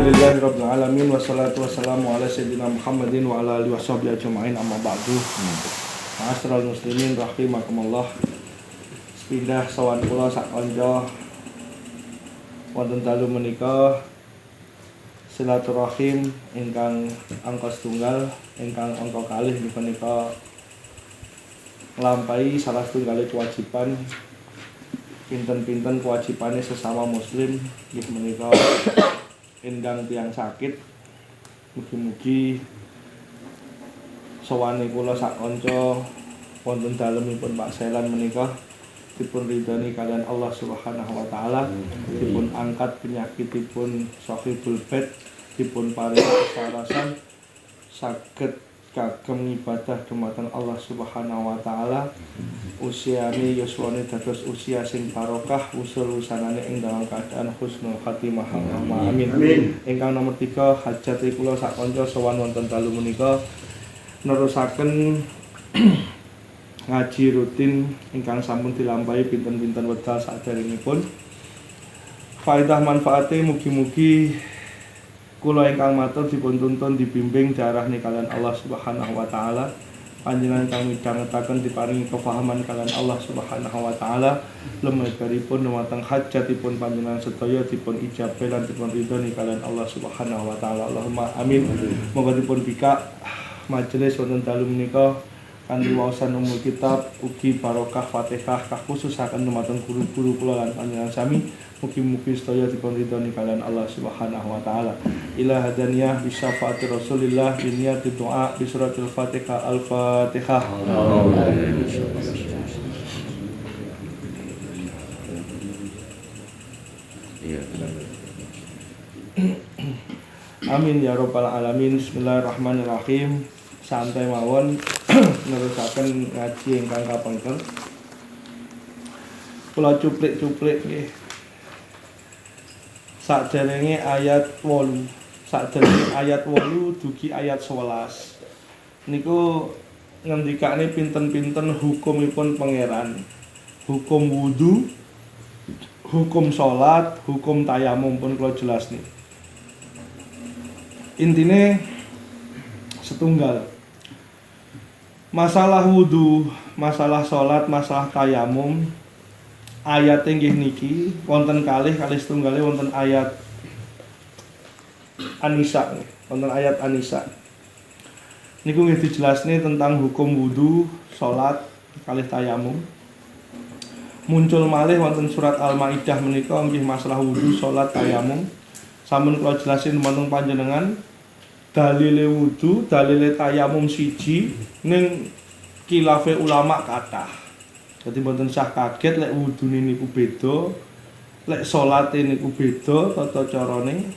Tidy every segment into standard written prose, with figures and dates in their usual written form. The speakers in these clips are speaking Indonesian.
Alhamdulillahirabbil alamin wassalatu wassalamu ala sayyidina Muhammadin wa ala alihi washabbihi ajmain amma ba'du. Ma'asyiral muslimin rahimakumullah. Pindah sawan kula sak kanca wonten dalu menika silaturahim ingkang angka setunggal ingkang angka kalih menika nglampahi salah setunggal kewajiban pinten-pinten kewajibane sesama muslim nggih menika endang tiyang sakit. Mugi-mugi sawane kula sak kanca wonten dalemipun Pak Selan menika dipun ridhani kalian Allah Subhanahu wa taala, dipun angkat penyakitipun sahibul bed, dipun paring kesarasan saged kagem ibadah dumateng Allah Subhanahu wa taala. Usiane yuswane dados usia sing barokah, usul usanane ing dalam keadaan husnul khatimah. Amin. Ingkang nomor 3 hajat kula sak kanca sowan wonten dalu menika nerusaken ngaji rutin ingkang sampun dilampahi pinten-pinten wekdal saderengipun. Faedah manfaate mugi-mugi kula ingkang matur dipun tuntun dibimbing diarahni kalian Allah Subhanahu wa taala. Panjenengan kang midhangetaken diparingi kefahaman kalian Allah Subhanahu wa taala. Lumebaripun dumateng hajatipun panjenengan sedaya dipun ijabah lan dipun ridhoni kalian Allah Subhanahu wa taala. Allahumma amin. Moga dipun bika majelis wonten dalu menika kanthi waosan umul kitab ugi barokah Fatihah kakhususaken dumateng guru-guru kula lan panjenengan sami. Mugi-mugi sedaya dipun ridhoni kalian Allah Subhanahu wa taala. Ila hadaniyah bi syafaati Rasulillah bi niyati doa bi suratil Fatihah al-Fatihah. Amin ya rabbal alamin. Bismillahirrahmanirrahim. Santai mawon nerusaken ngaji ingkang kapengker. Kula cuplik-cuplik nggih. Saderenge ayat 8. Saderenge ayat 8 dugi ayat 11. Niku ngendikane pinten-pinten hukumipun pangeran. Hukum wudu, hukum salat, hukum tayamum pun kula jelasne. Intine setunggal. Masalah wudu, masalah salat, masalah tayamum ayat nggih niki wonten kalih setunggale wonten ayat An-Nisa. Wonten ayat An-Nisa. Niku nggih dijelasne tentang hukum wudu, salat, kalih tayamum. Muncul malih wonten surat Al-Maidah menika nggih masalah wudu, salat, tayamum. Sampun kula jelasin dumateng panjenengan dalile wudu, dalile tayamum siji ning khilafe ulama kathah. Jadi mboten sah kaget lek wudune niku beda, lek salate niku beda tata carane.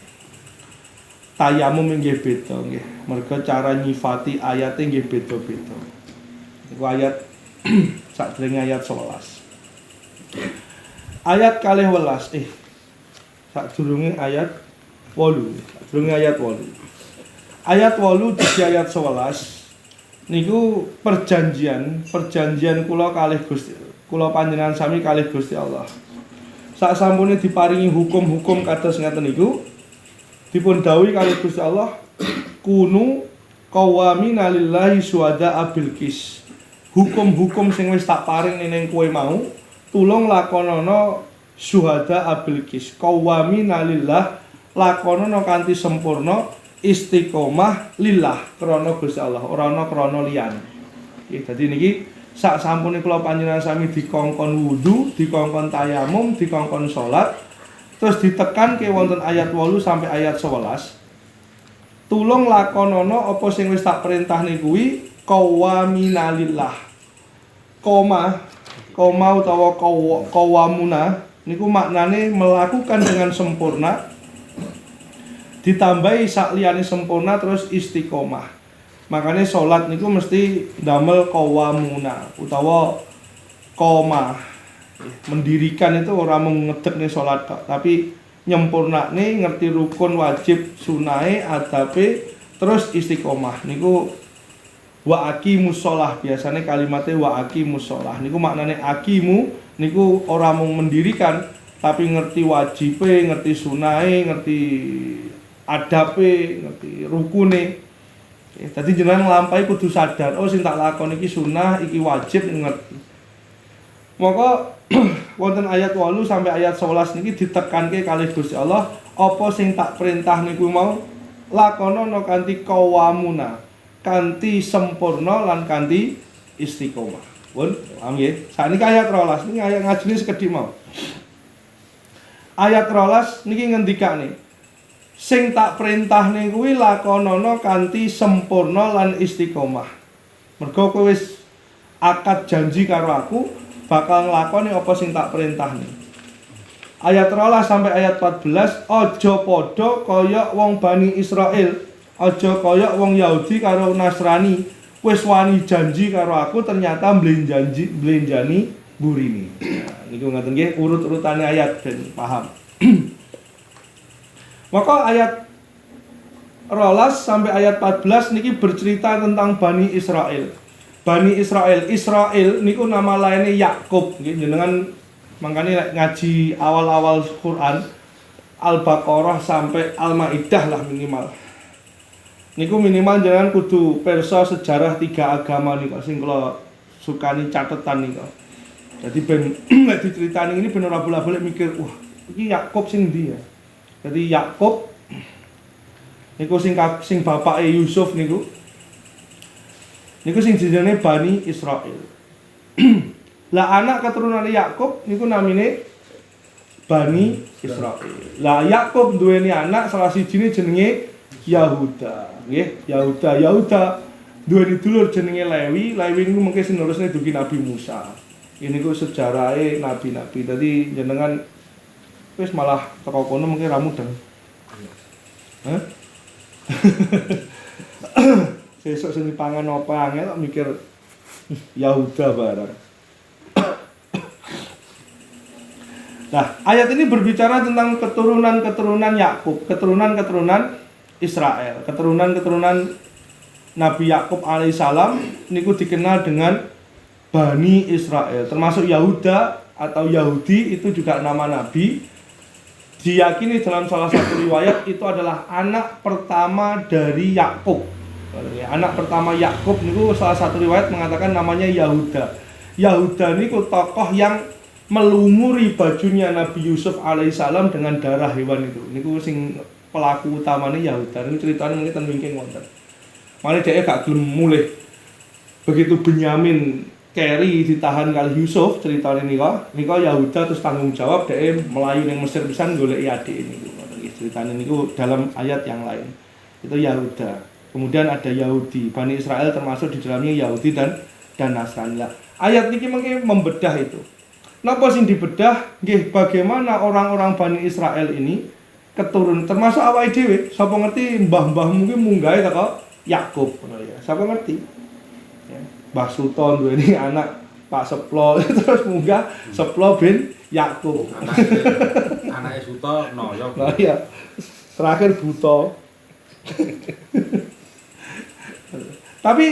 Tayamum nggih beda nggih. Merga cara nyifati ayate nggih beda-beda. Niku ayat sadurunge ayat 11. Ayat 12 sadurunge ayat 8. Sadurunge ayat 8. Ayat 8 di ayat 11 niku perjanjian kula kalih Gusti kula panjenengan sami kalih Gusti Allah. Sak sampune diparingi hukum-hukum kados ngaten niku dipun dawuhi kalih Gusti Allah kunu qawamina lillahi syuhada'a bil qis. Hukum-hukum sing wis tak paring ning kowe mau tulung lakonana syuhada'a bil qis. Qawamina lillah lakonana kanthi sempurna istiqomah lillah krana Gusti Allah, ora ana krana liyane. Nggih, dadi niki sak sampune kula panjenengan sami dikongkon wudu, dikongkon tayamum, dikongkon salat, terus ditekan ke wonten ayat 8 sampai ayat 11. Tulung lakonana apa sing wis tak perintahne kuwi qawamina lillah. Koma utawa qawamuna niku maknane melakukan dengan sempurna ditambahi sak liyane sempurna terus istiqomah. Makanya salat niku mesti damel qawamuna utawa qoma. Mendirikan itu ora mung ngedekne salat tok, tapi nyempurnane ngerti rukun wajib sunahe adabe terus istiqomah. Niku wa aqimus shalah, biasane kalimatnya wa aqimus shalah. Niku maknane aqimu niku ora mung mendirikan tapi ngerti wajibe, ngerti sunahe, ngerti adabe, ngerti rukune. Dadi jenengan nglampahi kudu sadar, oh sing tak lakoni iki sunah, iki wajib ngerti. Maka wonten ayat 8 sampai ayat 11 niki ditekanke kalih Gusti Allah, apa sing tak perintah niku mau lakonono kanthi qawamuna, kanthi sempurna lan kanthi istiqomah. Pun paham nggih? Sakniki ayat 12 niki ayat ngajine sekedhik mau. Ayat 12 niki ngendikane sing tak perintahne kuwi lakonono kanthi sempurna lan istiqomah. Mergo kowe wis akad janji karo aku bakal nglakoni apa sing tak perintahne. Ayat 13 sampai ayat 14, aja padha kaya wong Bani Israil, aja kaya wong Yahudi karo Nasrani, wis wani janji karo aku ternyata mblenjani burine. Nah, niku ngoten nggih urut-urutane ayat ben paham. Maka ayat 12 sampai ayat 14 niki bercerita tentang Bani Israel. Bani Israel, Israel niku nama lainnya Yakub. Jenengan makanya ngaji awal-awal Quran Al-Baqarah sampai Al-Maidah lah minimal. Niku minimal jenengan kudu perso sejarah 3 agama niku sing kula sukani catetan niku. Jadi ben nek diceritani ini ben ora bolak-balik mikir, wah, iki Yakub sing ndi ya? Jadi Yakub niku sing bapake Yusuf niku sing jenenge Bani Israil. Lah anak keturunan Yakub niku namine Bani Israil. Lah Yakub duweni anak salah sijine jenenge Yahuda, nggih, Yahuda duweni dulur jenenge Lewi. Lewi niku mengke sing nerusne dugi Nabi Musa. Ini ku sejarahe nabi-nabi. Dadi jenengan wis malah teko kono mungkin ra mudeng. Hah? Sesuk sing dipangan apa angel mikir Yahuda barang. Nah, ayat ini berbicara tentang keturunan-keturunan Yakub, keturunan-keturunan Israel, keturunan-keturunan Nabi Yakub alaihissalam niku dikenal dengan Bani Israel, termasuk Yahuda atau Yahudi itu juga nama nabi. Diyakini dalam salah satu riwayat itu adalah anak pertama dari Yakub. Anak pertama Yakub niku salah satu riwayat mengatakan namanya Yahuda. Yahuda niku tokoh yang melumuri bajunya Nabi Yusuf alaihissalam dengan darah hewan itu. Niku sing pelaku utamanya Yahuda. Ini ceritanya mungkin ten wingking wonten. Mane dhek gak gelem mulih. Begitu Benyamin Keri ditahan kali Yusuf, ceritanya nika Yahuda terus tanggung jawab dhek melayu ning Mesir pisan goleki adik niku. Ceritanya niku dalam ayat yang lain. Itu Yahuda. Kemudian ada Yahudi, Bani Israel termasuk di dalamnya Yahudi dan Nasrani. Ayat niki mungkin membedah itu. Napa sing dibedah? Nggih, bagaimana orang-orang Bani Israel ini keturun termasuk awake dhewe, sapa ngerti mbah-mbah mungkin munggahe teko Yakub ngono ya. Sapa ngerti? Ya. Mbah Sultan duweni anak Pak Seplo terus munggah Seplo bin Yakub. Anake Suto noyo. Nah iya. Terakhir buta. Tapi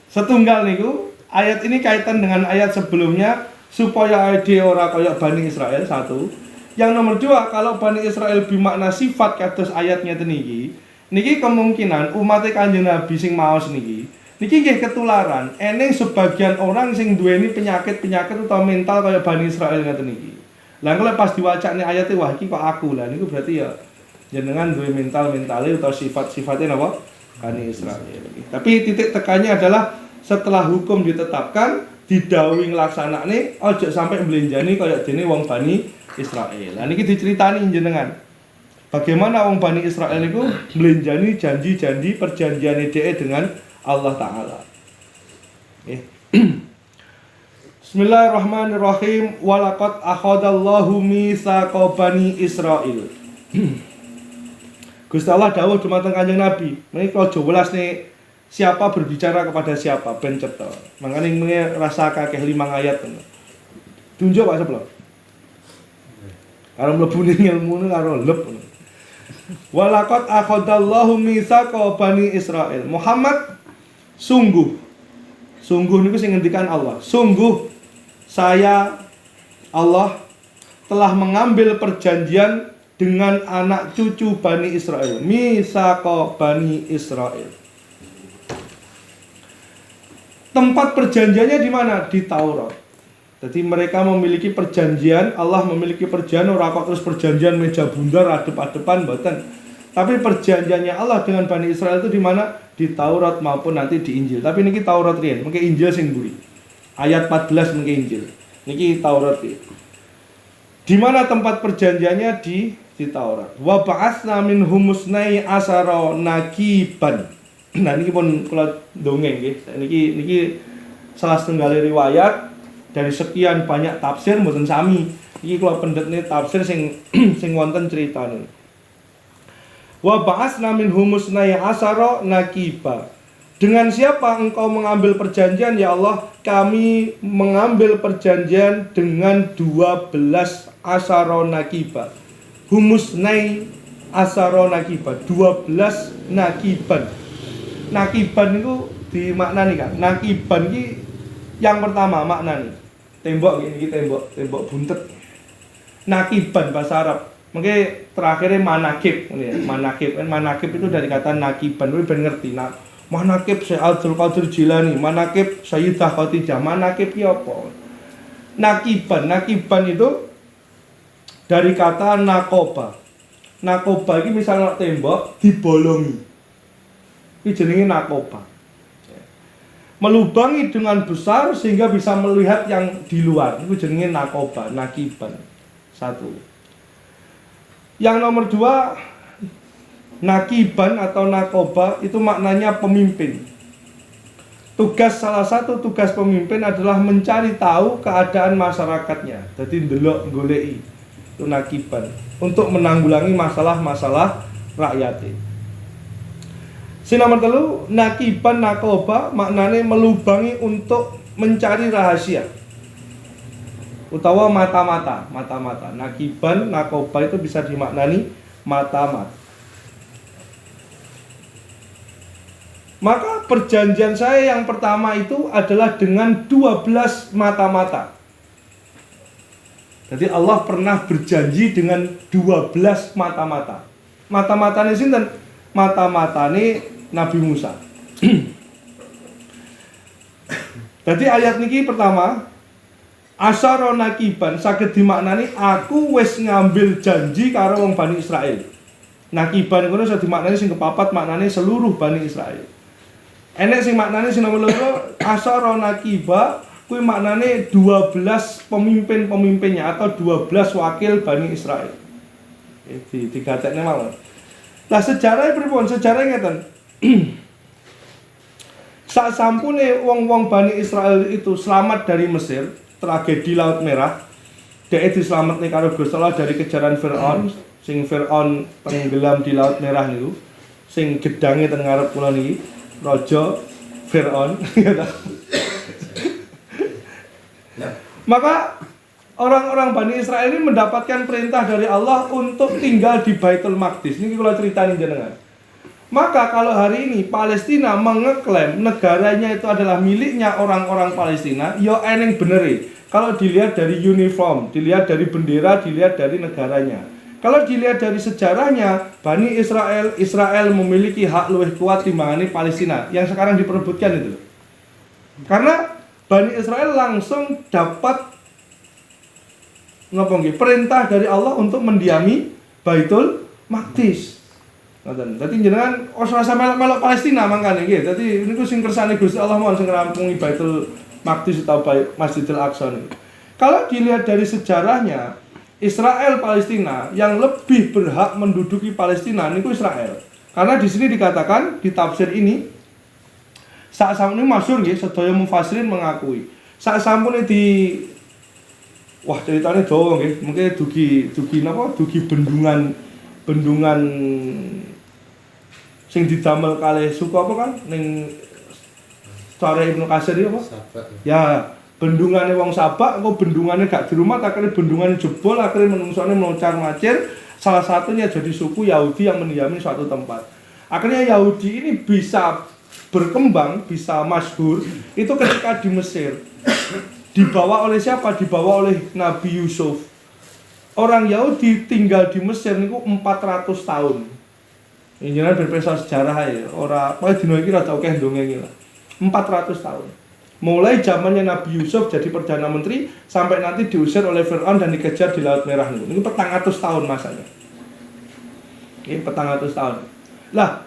setunggal niku ayat ini kaitan dengan ayat sebelumnya supaya ade ora kaya Bani Israel satu. Yang nomor 2, kalau Bani Israel bermakna sifat kados ayatnya niki, niki kemungkinan umat Kanjeng Nabi sing maos niki nggih ketularan. Eneng sebagian orang sing duweni penyakit-penyakit utawa mental kaya Bani Israel ngaten niki. Lah kalau pas diwacane ayate wah iki kok aku lah niku berarti ya jenengan duwe mental-mentale utawa sifat-sifatnya napa? Bani Israel. Tapi titik tekannya adalah setelah hukum ditetapkan didhawuhi nglaksanakne aja sampai mblenjani kaya dene wong Bani Israel. Nah niki diceritani jenengan. Bagaimana wong Bani Israel itu mblenjani janji-janji perjanjian dhek dengan Allah taala. Bismillahirrahmanirrahim. Walaqad akhadallahu mitsaqa Bani Israil. Gusti Allah dawuh dumateng Kanjeng Nabi, menika aja welas nih siapa berbicara kepada siapa ben cetha. Mangkane rasa kakeh 5 ayat. Tunjuk Pak Seplo. Karo mlebu ning ilmune karo lep. Walaqad akhadallahu mitsaqa Bani Israil. Muhammad sungguh niku sing ngendikan Allah. Sungguh saya Allah telah mengambil perjanjian dengan anak cucu Bani Israel. Misaqo Bani Israel. Tempat perjanjiannya di mana? Di Taurat. Jadi mereka memiliki perjanjian, Allah memiliki perjanjian, ora kok terus perjanjian meja bundar adep-adepan mboten. Tapi perjanjiannya Allah dengan Bani Israel itu di mana? Di Taurat maupun nanti di Injil. Tapi niki Taurat riyen, mengke Injil sing mburi. Ayat 14 mengke Injil. Niki Taurat riyen. Di mana tempat perjanjiannya? Di Taurat. Wa ba'atsna minhum musnai asara naqiban. Nah niki pun kula dongeng nggih. Niki salah setunggal riwayat dari sekian banyak tafsir mboten sami. Iki kula pendhetne tafsir sing sing wonten critane. Wa ba'atsna minhum musnai asara naqiba. Dengan siapa engkau mengambil perjanjian ya Allah? Kami mengambil perjanjian dengan 12 asara naqiba. Humusnai asara naqiba, 12 naqiban. Naqiban itu dimaknani kan? Naqiban iki yang pertama maknani tembok ini tembok buntet. Naqiban bahasa Arab. Mungkin terakhirnya manakib, manakib itu dari kata naqiban. Lu ben ngerti. Manakib Syekh Abdul Qadir Jilani, manakib Sayyidah Khadijah, manakib ki apa? Naqiban itu dari kata nakoba. Nakoba iki misalnya tembok dibolongi. Iki jenenge nakoba. Melubangi dengan besar sehingga bisa melihat yang di luar. Itu jenenge nakoba, naqiban. Satu. Yang nomor 2, naqiban atau nakoba itu maknanya pemimpin. Salah satu tugas pemimpin adalah mencari tahu keadaan masyarakatnya. Jadi ndelok goleki. Itu naqiban untuk menanggulangi masalah-masalah rakyat. Si nomor 3, naqiban nakoba maknanya melubangi untuk mencari rahasia. Utawa mata-mata. Naqiban nakoba itu bisa dimaknani mata-mata. Maka perjanjian saya yang pertama itu adalah dengan 12 mata-mata. Jadi Allah pernah berjanji dengan 12 mata-mata. Mata-mata ini sinten? Mata-mata ini Nabi Musa. Jadi ayat niki pertama, asyara naqiban saged dimaknani aku wis ngambil janji karo wong Bani Israel. Naqiban iku iso dimaknani sing kepapat maknane seluruh Bani Israel. Enek sing maknane sing nomor 2 asyara naqiba kuwi maknane 12 pemimpin-pemimpinnya atau 12 wakil Bani Israel. Digatekne mawon. Lah sejarah pripun? Sejarah ngeten. Sak sampune wong-wong Bani Israel itu selamat dari Mesir, tragedi Laut Merah, dhek diselametne karo Gusti Allah dari kejaran Firaun, sing Firaun tenggelam di Laut Merah niku, sing gedange teng ngarep kula niki, Raja Firaun. Maka orang-orang Bani Israel ini mendapatkan perintah dari Allah untuk tinggal di Baitul Maqdis. Niki kula critani jenengan. Maka kalau hari ini Palestina mengeklaim negaranya itu adalah miliknya orang-orang Palestina, ya eneng beneri. Kalau dilihat dari uniform, dilihat dari bendera, dilihat dari negaranya. Kalau dilihat dari sejarahnya, Bani Israel memiliki hak lebih kuat timbangane Palestina yang sekarang diperebutkan itu. Karena Bani Israel langsung dapat perintah dari Allah untuk mendiami Baitul Maqdis. Jadi jenengan rasa melok Palestina mangkane nggih. Dadi niku sing kersane Gusti Allah mohon sing ngrampungi Baitul Maqdis atau Masjidil Aqsa niku. Kalau dilihat dari sejarahnya, Israel Palestina yang lebih berhak menduduki Palestina niku Israel. Karena di sini dikatakan di tafsir ini sak sampune masyhur nggih sedaya mufassirin mengakui. Sak sampune di wah ceritanya dawa nggih, mungkin dugi napa? Dugi bendungan sing didamel kalih suku apa kan ning cara Ibnu Katsir apa? Sabak. Ya, bendungane wong Sabak kok bendungane gak dirumat akhirnya bendungane jebol akhirnya menungsone meloncar-macir salah satunya jadi suku Yahudi yang mendiami suatu tempat. Akhirnya Yahudi ini bisa berkembang, bisa masyhur itu ketika di Mesir. Dibawa oleh siapa? Dibawa oleh Nabi Yusuf. orang Yahudi tinggal di Mesir niku 400 tahun. Ini jenengan berpesa sejarah ya, ora paling dino iki rada akeh ndongeng lah. 400 tahun. Mulai zamannya Nabi Yusuf jadi Perdana Menteri sampai nanti diusir oleh Fir'aun dan dikejar di Laut Merah niku. Ini 400 tahun masanya. Ini 400 tahun. Lah,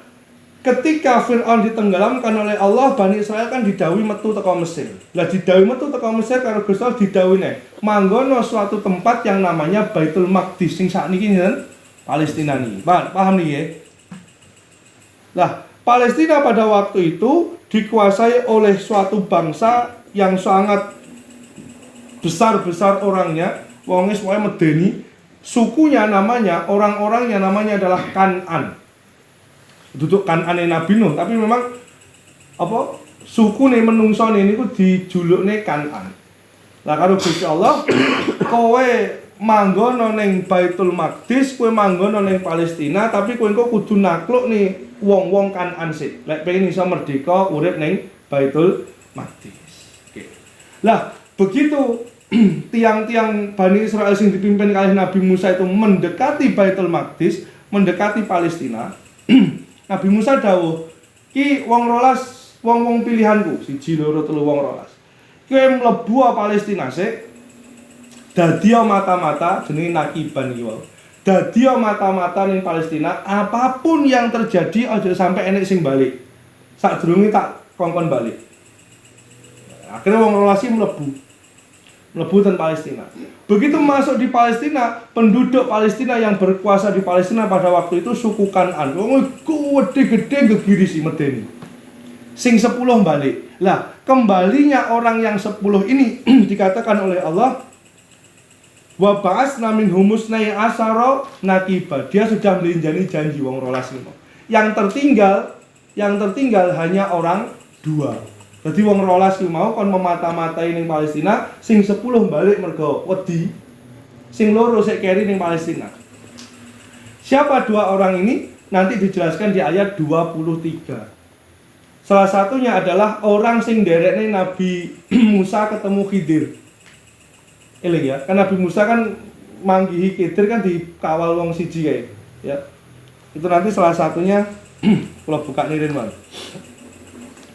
ketika Fir'aun ditenggelamkan oleh Allah, Bani Israel kan didhawuhi metu teko Mesir. Lah didhawuhi metu teko Mesir karo Gusti Allah didhawuhi manggono suatu tempat yang namanya Baitul Maqdis sing sakniki jeneng Palestina niki. Paham niki ya? Lah, Palestina pada waktu itu dikuasai oleh suatu bangsa yang sangat besar-besar orangnya, wong wis medeni, sukunya namanya, orang-orangnya namanya adalah Kan'an. Duduk Kan'ane Nabi Nuh, tapi memang apa sukune menungsone niku dijulukne Kan'an. Lah karo Gusti Allah, kowe manggono ning Baitul Maqdis, kowe manggono ning Palestina, tapi kowe engko kudu nakluk nih wong-wong Kan'an sik. Lek pengen iso merdeka urip ning Baitul Maqdis. Oke. Lah, begitu tiang-tiang Bani Israel sing dipimpin oleh Nabi Musa itu mendekati Baitul Maqdis, mendekati Palestina, Nabi Musa dawuh, "Ki wong rolas, wong-wong pilihanku, 1 2 3 wong rolas. Kowe mlebu Palestina sik, dadi mata-mata jenenge nakiban iki wae. Dadi mata-mata ning Palestina, apapun yang terjadi aja sampai enek sing balik. Sadurunge tak kongkon balik." Akhirnya wong rolas iki mlebu ten Palestina. Begitu masuk di Palestina, penduduk Palestina yang berkuasa di Palestina pada waktu itu suku Kan'an. Wong gede-gede gegirisi medeni. Sing 10 balik. Lah, kembalinya orang yang 10 ini dikatakan oleh Allah, wa ba'asna min humusnai asara naqiba. Dia sudah melinjani janji wong rolas niku. Yang tertinggal hanya orang 2. Jadi wong rolas ki mau kon memata-matai ning Palestina, sing 10 balik mergo wedi. Sing loro sik keri ning Palestina. Siapa 2 orang ini? Nanti dijelaskan di ayat 23. Salah satunya adalah orang sing derekne Nabi Musa ketemu Khidir. Eling ya, kan Nabi Musa kan manggihi Khidir kan dikawal wong siji kae, ya. Itu nanti salah satunya kalau buka nirin Bang.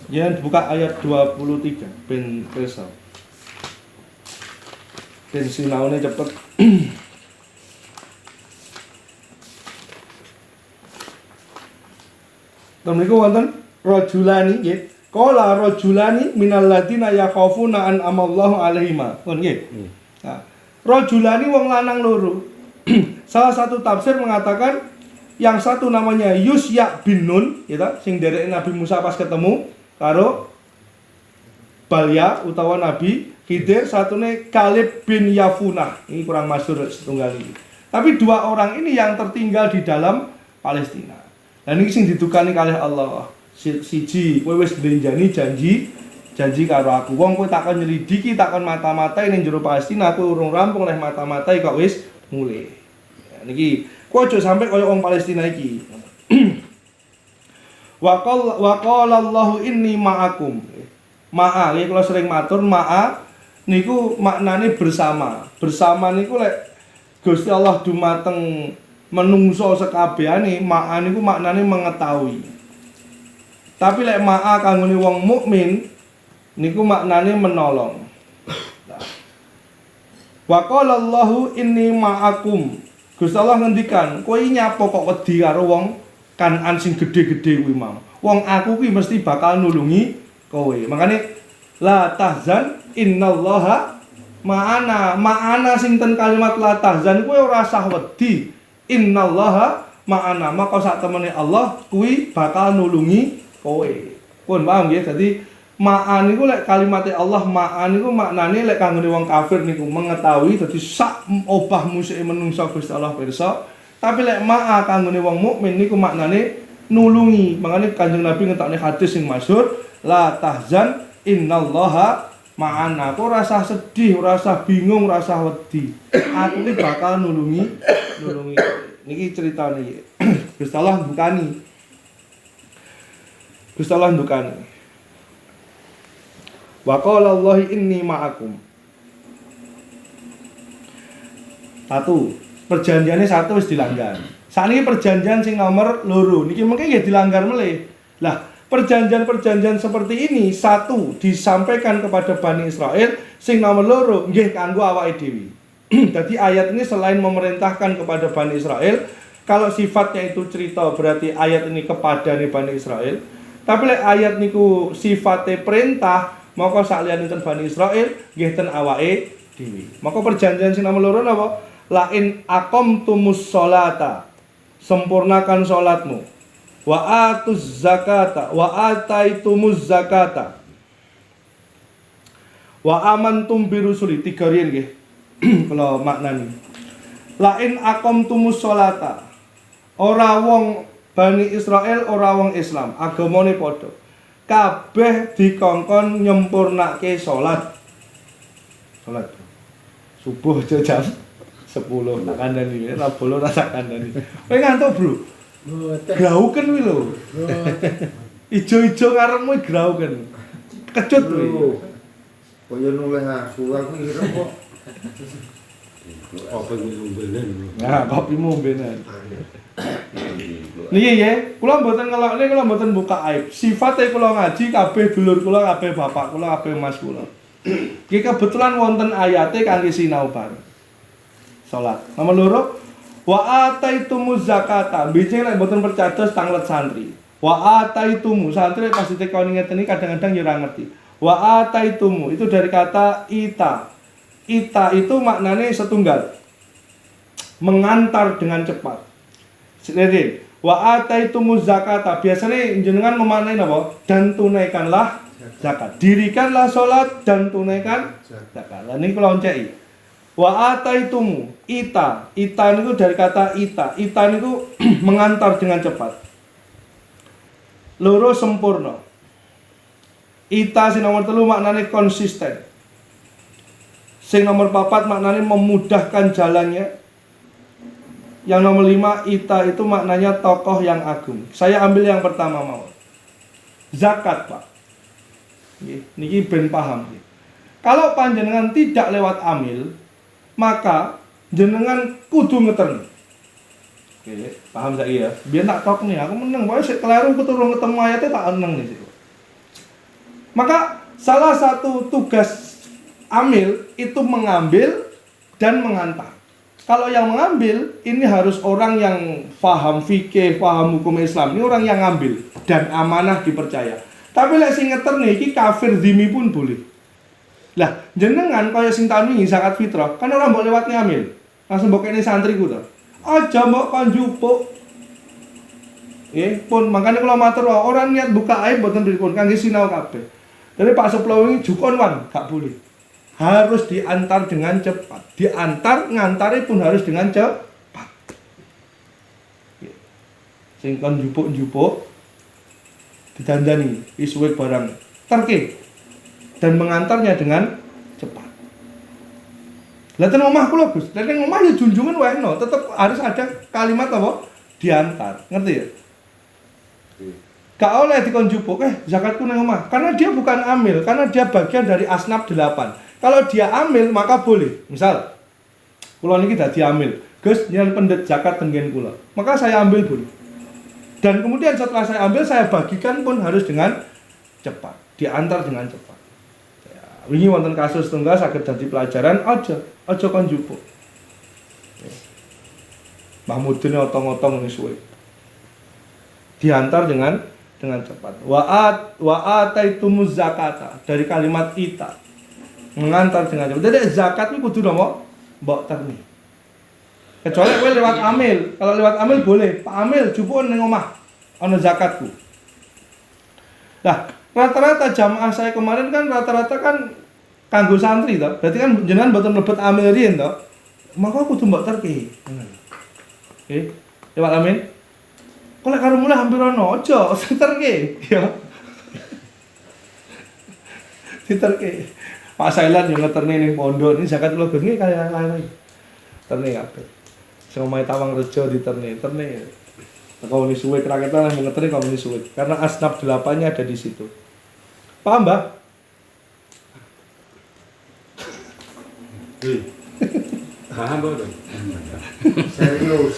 Ya, buka ayat 23 ben kersa. Ben sinaune cepet. Temriku wonten rajulani nggih. Qala rajulani minal ladina yakhafuna an amallahu alaihima. Ngono nggih. Nah, rajulani wong lanang loro. Salah satu tafsir mengatakan yang satu namanya Yusya bin Nun, ya ta, sing derek Nabi Musa pas ketemu karo Balya utawa Nabi Khidir, satune Kalib bin Yafunah. Ini kurang masyhur setunggal ini. Tapi 2 orang ini yang tertinggal di dalam Palestina. Dan ini sing ditukani kalih Allah. Siji, kowe wis ndlenjani janji karo aku. Wong kowe takon nyelidiki, takon mata-matai ning jero Palestina, kowe urung rampung leh mata-matai kok wis mulai. Ya, niki kowe aja sampe kaya wong Palestina iki. Wa qala Allahu inni ma'akum. Ma'a, iki kula sering matur ma'a niku maknane bersama. Bersama niku lek Gusti Allah dumateng menungso sekabehane, ma'a niku maknane mengetahui. Tapi lek ma'a kanggone wong mukmin niku maknane menolong. Wa qala Allahu inni ma'akum. Gusti Allah ngendikan, kowe nyapa kok wedi karo wong Kan'an sing gede-gede kuwi mau. Wong aku kuwi mesti bakal nulungi kowe. Makane la tahzan innallaha ma'ana. Ma'ana sing ten kalimat la tahzan kowe ora usah wedi. Innallaha ma'ana. Maka sak temene Allah kuwi bakal nulungi kowe. Pun paham nggih? Dadi ma'an niku lek kalimatnya Allah ma'an niku maknane lek kanggone wong kafir niku mengetahui dadi sak obah musike menungso Gusti Allah pirsa. Tapi lek ma'a kanggone wong mukmin niku maknane nulungi. Makane Kanjeng Nabi ngetokne hadis sing masyhur, la tahzan innallaha ma'ana. Kok rasa sedih, rasa bingung, rasa wedi. Aku iki bakal nulungi. Niki ceritane. Gusti Allah ndukani. Gusti Allah ndukani. Wa qala Allahi inni ma'akum. 1. Perjanjiannya 1 wis dilanggar. Sakniki perjanjian sing nomor 2. Niki mengke nggih dilanggar melih. Lah, perjanjian-perjanjian seperti ini 1 disampaikan kepada Bani Israel, sing nomor 2 nggih kanggo awake dhewe. Jadi ayat ini selain memerintahkan kepada Bani Israel, kalau sifatnya itu cerita berarti ayat ini kepada Bani Israel. Tapi ayat niku sifatnya perintah, maka sakliyanipun Bani Israel nggih ten awake dhewe. Maka perjanjian sing nomor 2 napa? La in aqamtumus sholata, sempurnakan salatmu. Wa atuz zakata wa ataitumuz zakata. Wa amantum birusuli, 3 riyen nggih. Kalau maknani. La in aqamtumus sholata. Ora wong Bani Israel, ora wong Islam, agamane padha. Kabeh dikongkon nyempurnake salat. Salat. Subuh aja jam 10 tak kandhani, ora bolo ora tak kandhani. Kowe ngantuk, Bro? Mboten. Grauken kuwi lho. Ijo-ijo karepmu grauken. Kecut kuwi. Kaya nulis asu aku kira kok. Apa ngombenan. Nah, kopimu mbenan. Niki nggih, kula mboten ngelokne, kula mboten buka aib. Sifate kula ngaji kabeh dulur kula, kabeh bapak kula, kabeh mas kula. Iki kebetulan wonten ayate kangge sinau bareng. Salat. Nomor 2, wa ataitumuz zakata. Bijing nek mboten percados tanglet santri. Wa ataitumu, santri pas ditekoni ngeten iki kadang-kadang ya ora ngerti. Wa ataitumu itu dari kata ita. Ita itu maknanya setunggal. Mengantar dengan cepat. Jadi, wa ataitumuz zakata. Biasanya jenengan memaknai apa? Dan tunaikanlah zakat. Dirikanlah salat dan tunaikan zakat. Lah niki kula onceki. Wa ataitumu ita. Ita niku dari kata ita. Ita niku mengantar dengan cepat. Loro sempurna. Ita sing nomor 3 maknane konsisten. Sing nomor 4 maknane memudahkan jalannya. Yang nomor 5 ita itu maknanya tokoh yang agung. Saya ambil yang pertama mawon. Zakat, Pak. Niki ben paham. Kalau panjenengan tidak lewat amil, maka jenengan kudu ngeterni. Oke, paham saya ya? Biar tak tok nih, aku meneng, pokoknya sik keliru keturun ketemu ayatnya tak eneng nih situ. Maka salah satu tugas amil itu mengambil dan mengantar. Kalau yang mengambil ini harus orang yang paham fikih, paham hukum Islam. Ini orang yang ngambil dan amanah dipercaya. Tapi lek sing ngeterni iki kafir zimi pun boleh. Lah, jenengan kaya sing tani zakat fitrah, kan ora mbok lewat ngamil. Langsung mbok kene santriku to. Aja mbok kon jupuk. Pun makanya kalau matur orang niat buka aib mboten pripun kangge sinau kabeh. Dari Pak Suplo ini jukon wan, gak boleh. Harus diantar dengan cepat. Diantar ngantari pun harus dengan cepat. Sing kon jupuk-jupuk didandani isuwe barang terke dan mengantarnya dengan cepat. Lah ten omah kula Gus, lah ning omah ya junjungan wae no, tetep harus ada kalimat apa? Diantar. Ngerti ya? Gak oleh dikon jupuk zakatku ning omah, karena dia bukan amil, karena dia bagian dari asnaf 8. Kalau dia amil maka boleh. Misal kula niki dadi amil, Gus nyen pendet zakat tenggen kula. Maka saya ambil boleh. Dan kemudian setelah saya ambil saya bagikan pun harus dengan cepat, diantar dengan cepat. Wingi wonten kasus tunggal saged dadi pelajaran aja kon jupuk. Mahmudine otong-otong wis suwe. Diantar dengan cepat. Wa ataitumuz zakata dari kalimat ita. Mengantar dengan cepat. Jadi zakat iki kudu napa? Mbok terni. Kecuali kowe lewat amil. Kalau lewat amil boleh. Pak Amil jupuk ning omah ana zakatku. Lah, rata-rata jamaah saya kemarin kan rata-rata kan kanggo santri toh. Berarti kan jenengan mboten mlebet amil riyen toh. Maka kudu mbok terke. Lewat amil. Kok lek karo mulai hampir ono aja terke ya. Diterke. Pak Sailan yo ngeterne ning pondok ini zakat kula bengi kaya lain. Terne kabeh. Sing omahe Tawangrejo diterne. Kalau ini suwe kerakyatan yang mengeteri kalau ini suwe karena asnaf 8-nya ada di situ. Paham, Mbak? Paham boten? Serius.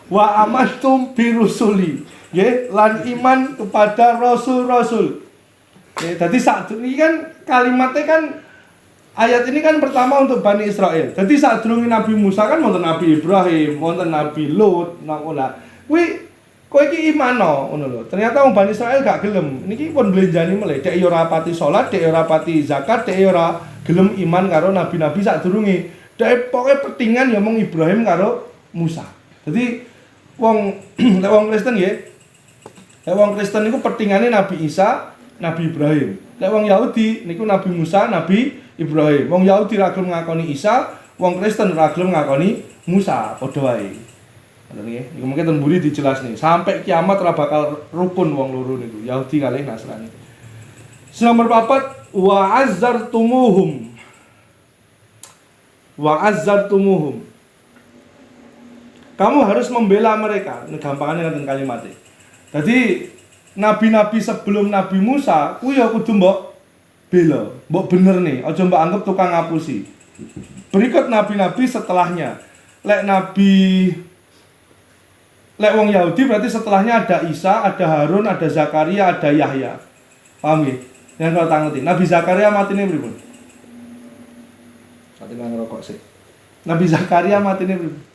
Wa amantum birusuli, nggih, lan iman kepada rasul-rasul. Nggih, dadi ini kan kalimatnya kan ayat ini kan pertama untuk Bani Israel. Jadi sadurunge Nabi Musa kan wonten Nabi Ibrahim, wonten Nabi Lut, ngono. Kuwi kowe iki imano ngono lho. Ternyata wong Bani Israel gak gelem. Niki pun blenjani meleh. Dek yo ora pati salat, dek yo ora pati zakat, dek yo ora gelem iman karo nabi-nabi sadurunge. Dek pokoke petingan ya mung Ibrahim karo Musa. Jadi wong lek wong Kristen nggih. Lek wong Kristen niku petingane Nabi Isa, Nabi Ibrahim. Lek wong Yahudi niku Nabi Musa, Nabi Ibrahim. Wong Yahudi ra gelem ngakoni Isa, wong Kristen ra gelem ngakoni Musa, padha wae. Ngoten nggih. Niku mungkin ten mburi dijelasne. Sampai kiamat ora bakal rukun wong loro niku, Yahudi kalih Nasrani. Nomor 4, wa azzartumuhum. Wa azzartumuhum. Kamu harus membela mereka. Ini gampangannya ngoten kalimatnya. Jadi nabi-nabi sebelum Nabi Musa kuwi ya kudu mbok bela, mbok bener nih, aja mbok anggap tukang ngapusi. Berikut nabi-nabi setelahnya. Lek wong Yahudi berarti setelahnya ada Isa, ada Harun, ada Zakaria, ada Yahya. Paham nggih? Yang kalau tanggeti. Nabi Zakaria matine pripun? Matine ngerokok sih. Nabi Zakaria matine pripun?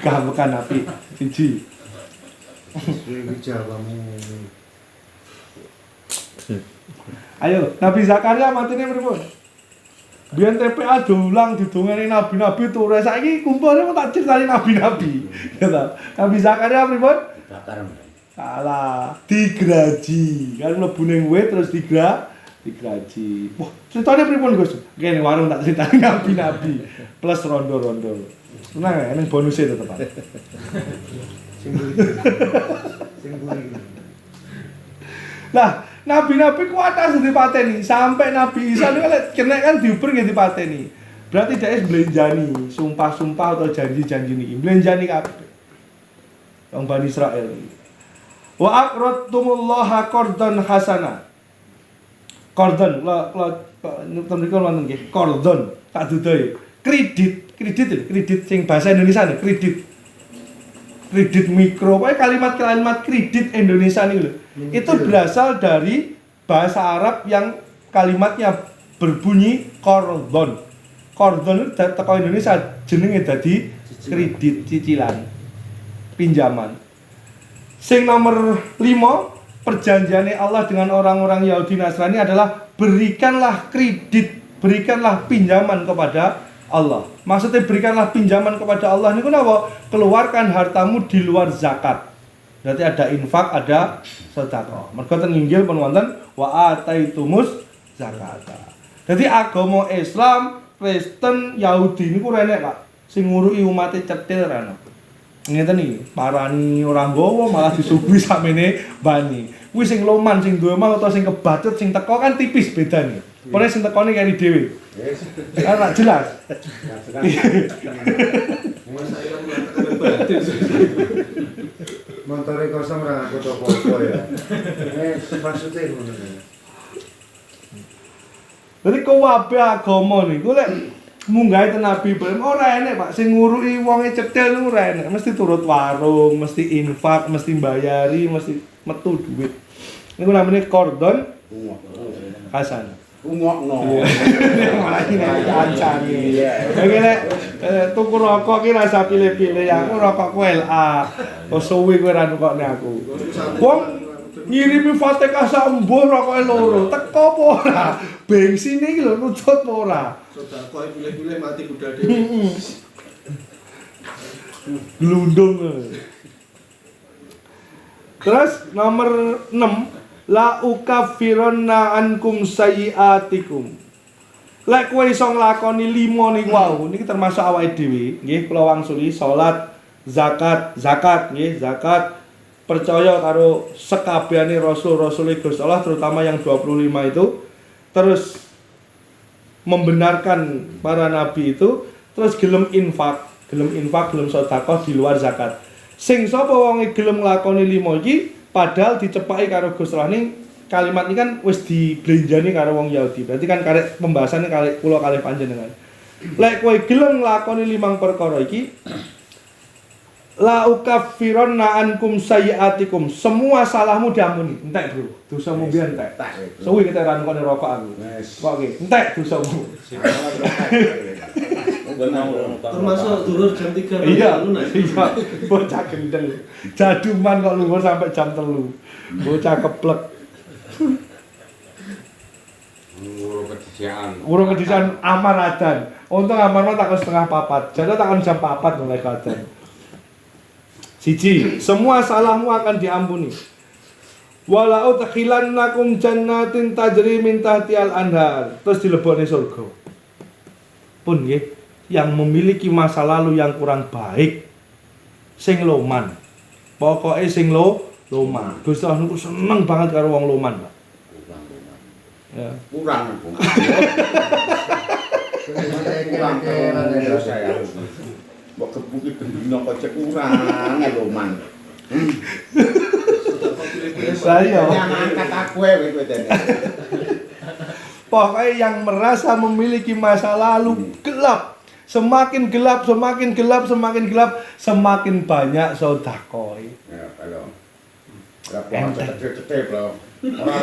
Bukan nabi. Siji. Ayo, Nabi Zakaria matine pripun? Biyen TPA diulang didongani nabi-nabi turu. Saiki kumpulane kok tak critani nabi-nabi. Ya ta. Nabi Zakaria pripun? Bakar. Salah, digraji. Kan mlebu ning wit terus digraji. Wah, ceritanya pripun, Gus? Kene warung tak critani nabi-nabi plus rondo-rondo. Tenang ya, ini bonusnya tetepan. Lah, nabi-nabi kuat dipateni sampai Nabi Isa niku kena kan diuber nggih dipateni. Berarti dhek blenjani, sumpah-sumpah atau janji-janji niki. Blenjani kabeh. Wong Bani Israil. Wa aqradtumullaha qardan hasana. Qardan, mriku wonten nggih, qardan, tak dudohi. Kredit sing bahasa Indonesia nih, kredit mikro, pokoknya kalimat-kalimat kredit Indonesia nih loh. Itu berasal dari bahasa Arab yang kalimatnya berbunyi qardon. Qardon itu teko Indonesia jenenge dadi kredit cicilan, pinjaman. Sing nomor 5, perjanjiannya Allah dengan orang-orang Yahudi Nasrani adalah berikanlah kredit, berikanlah pinjaman kepada Allah. Maksudnya berikanlah pinjaman kepada Allah niku napa? Keluarkan hartamu di luar zakat. Berarti ada infak, ada sedekah. Mergo ten Injil pun wonten wa ataitumus zakata. Jadi agama Islam, Kristen, Yahudi niku renek, Pak. Sing nguruki umate cetil ra ono. Ngeten iki, parani ora nggawa malah disuguhi sakmene bani. Kuwi sing loman, sing duwe omah utawa sing kebacut, sing teko kan tipis bedane. Pokoknya sing tekone kari dhewe. Kan jelas. Montore kosong ra aku apa ya. Maksudnya ngono. Jadi kabeh agama niku lek munggahe ten Nabi Ibrahim ora enek, Pak. Sing nguruki wonge cetil niku ora enek. Mesti turut warung, mesti infak, mesti bayari, mesti metu duit. Niku namanya qardon hasan. Umokno. Malah iki nek kancane. Iki nek tuku rokok ki rasa pilih-pilih, aku rokokku LA. Kok suwi kowe ra nukokne aku. Wong ngirimi Fatihah sambuh rokoke loro, teko apa ora? Bensin iki lho nutut apa ora? Sedekah pilih-pilih mati budal dhewe. Glundung. Terus nomor 6, la ukaffiranna ankum sayiatikum. Lek kowe iso nglakoni 5 niku wau, niki termasuk awake dhewe, nggih kula wangsuli salat, zakat nggih, zakat, percaya karo sekabehane rasul-rasul Gusti Allah terutama yang 25 itu, terus membenarkan para nabi itu, terus gelem infak, gelem sedekah di luar zakat. Sing sapa wong gelem nglakoni 5 iki padahal dicepaki karo Gusti Allah ning kalimat ini kan wis diblenjani karo wong Yahudi. Berarti kan karek pembahasannya kula kalih panjenengan. Lek kowe gelem nglakoni 5 perkara iki, la ukaffiranna ankum sayyiatikum. Semua salahmu diampuni. Entek, Bro. Dosamu biyen entek. Suwi kita ra ngene rokok aku. Kok iki? Entek dosamu. Termasuk dulur jam 3 Iya, iya. Bocah gendeng. Jaduman kok luhur sampai jam 3. Bocah keplek. Urung kedisian aman adan. Untung aman mah takon setengah 4. Jadi takon jam 4 mulai kadan. Siji, semua salahmu akan diampuni. Wala udkhilannakum jannatin tajri min tahtihal anhar. Terus dilebokne surga. Pun nggih, yang memiliki masa lalu yang kurang baik sing loman. Pokoke sing loman. Gusti Allah niku seneng banget karo wong loman, Pak. Ya. Kurang. Mbok kebuki bendina kok cek kurang lho man. Saya angkat aku kowe dene. Pokoknya yang merasa memiliki masa lalu gelap, semakin gelap, semakin gelap, semakin gelap, semakin banyak sedekah. Ya, kalau. Lah kok cetek-cetek, Bro. Ora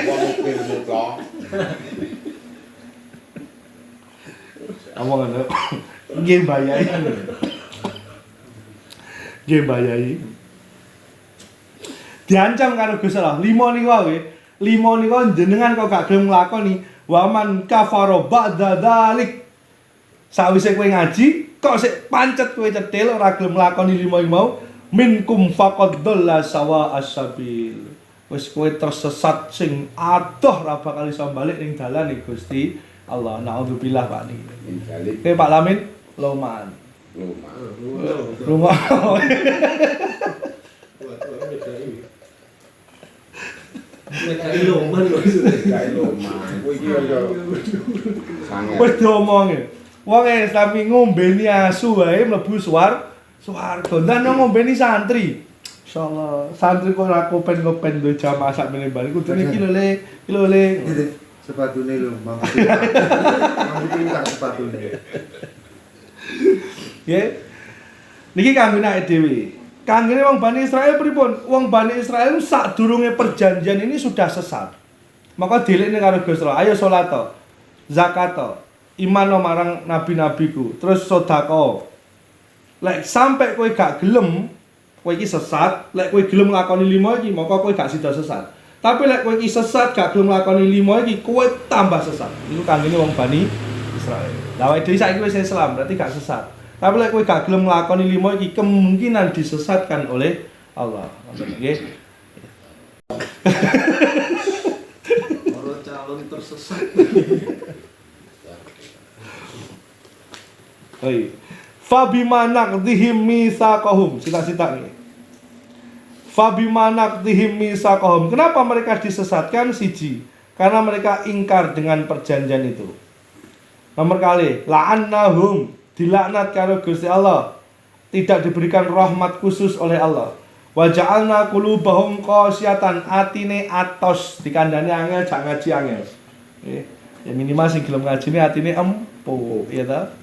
wong pintu kok. Awang ana. Nggih mbayai. Nggih mbayai. Diancam karo Gusti Allah, 5 niku wae. 5 niku jenengan kok gak gelem nglakoni, wa man kafara ba'da dzalik. Sawise kowe ngaji, kok sik pancet kowe cetil ora gelem nglakoni 5 iki mau, minkum faqad dhalla sawa as-sabil. Wis kowe tersesat sing adoh ra bakal iso balik ning dalane Gusti Allah. Naudzubillah Pak niki. Oke Pak Lamin, loman. Rumah. Medai loman lho. Kuwi iki yo sangat. Wis diomongi. Wong sami ngombeni asu wae mlebu swarga. Dan ngombeni santri. Insyaallah, santri kok ora kopen-kopen duwe jamaah sak meneh bali kudune iki lho le. Sepatune lho, Mang. Mang tak sepatune. Nggih. Niki kanggo nek dhewe. Kanggene wong Bani Israil pripun? Wong Bani Israil sadurunge perjanjian ini sudah sesat. Maka dilekne karo Gusti Allah, ayo salat to, zakat to, iman marang nabi-nabiku, terus sedekah. Lek sampai kowe gak gelem, kowe iki sesat, lek kowe gelem nglakoni 5 iki, maka kowe gak sida sesat. Tapi lek kowe iki sesat gak gelem nglakoni 5 iki, kowe tambah sesat. Iku kanggene wong Bani Israil. Lah awake dhewe saiki wis Islam, berarti gak sesat. Tapi lek kowe gak gelem nglakoni 5 iki, kemungkinan disesatkan oleh Allah. Nggih. Orang calon tersesat. Oi. Fabima naqdihim mitsaqahum. Sita-sita nih. Fabima naqdihim mitsaqahum. Kenapa mereka disesatkan? Siji, karena mereka ingkar dengan perjanjian itu. Nomor kali, la'annahum, dilaknat karo Gusti Allah. Tidak diberikan rahmat khusus oleh Allah. Wa ja'alna qulubahum qasyatan, atine atos, dikandani angel jak ngaji angel. Ya minimal sing gelem ngajine atine empuk, ya ta?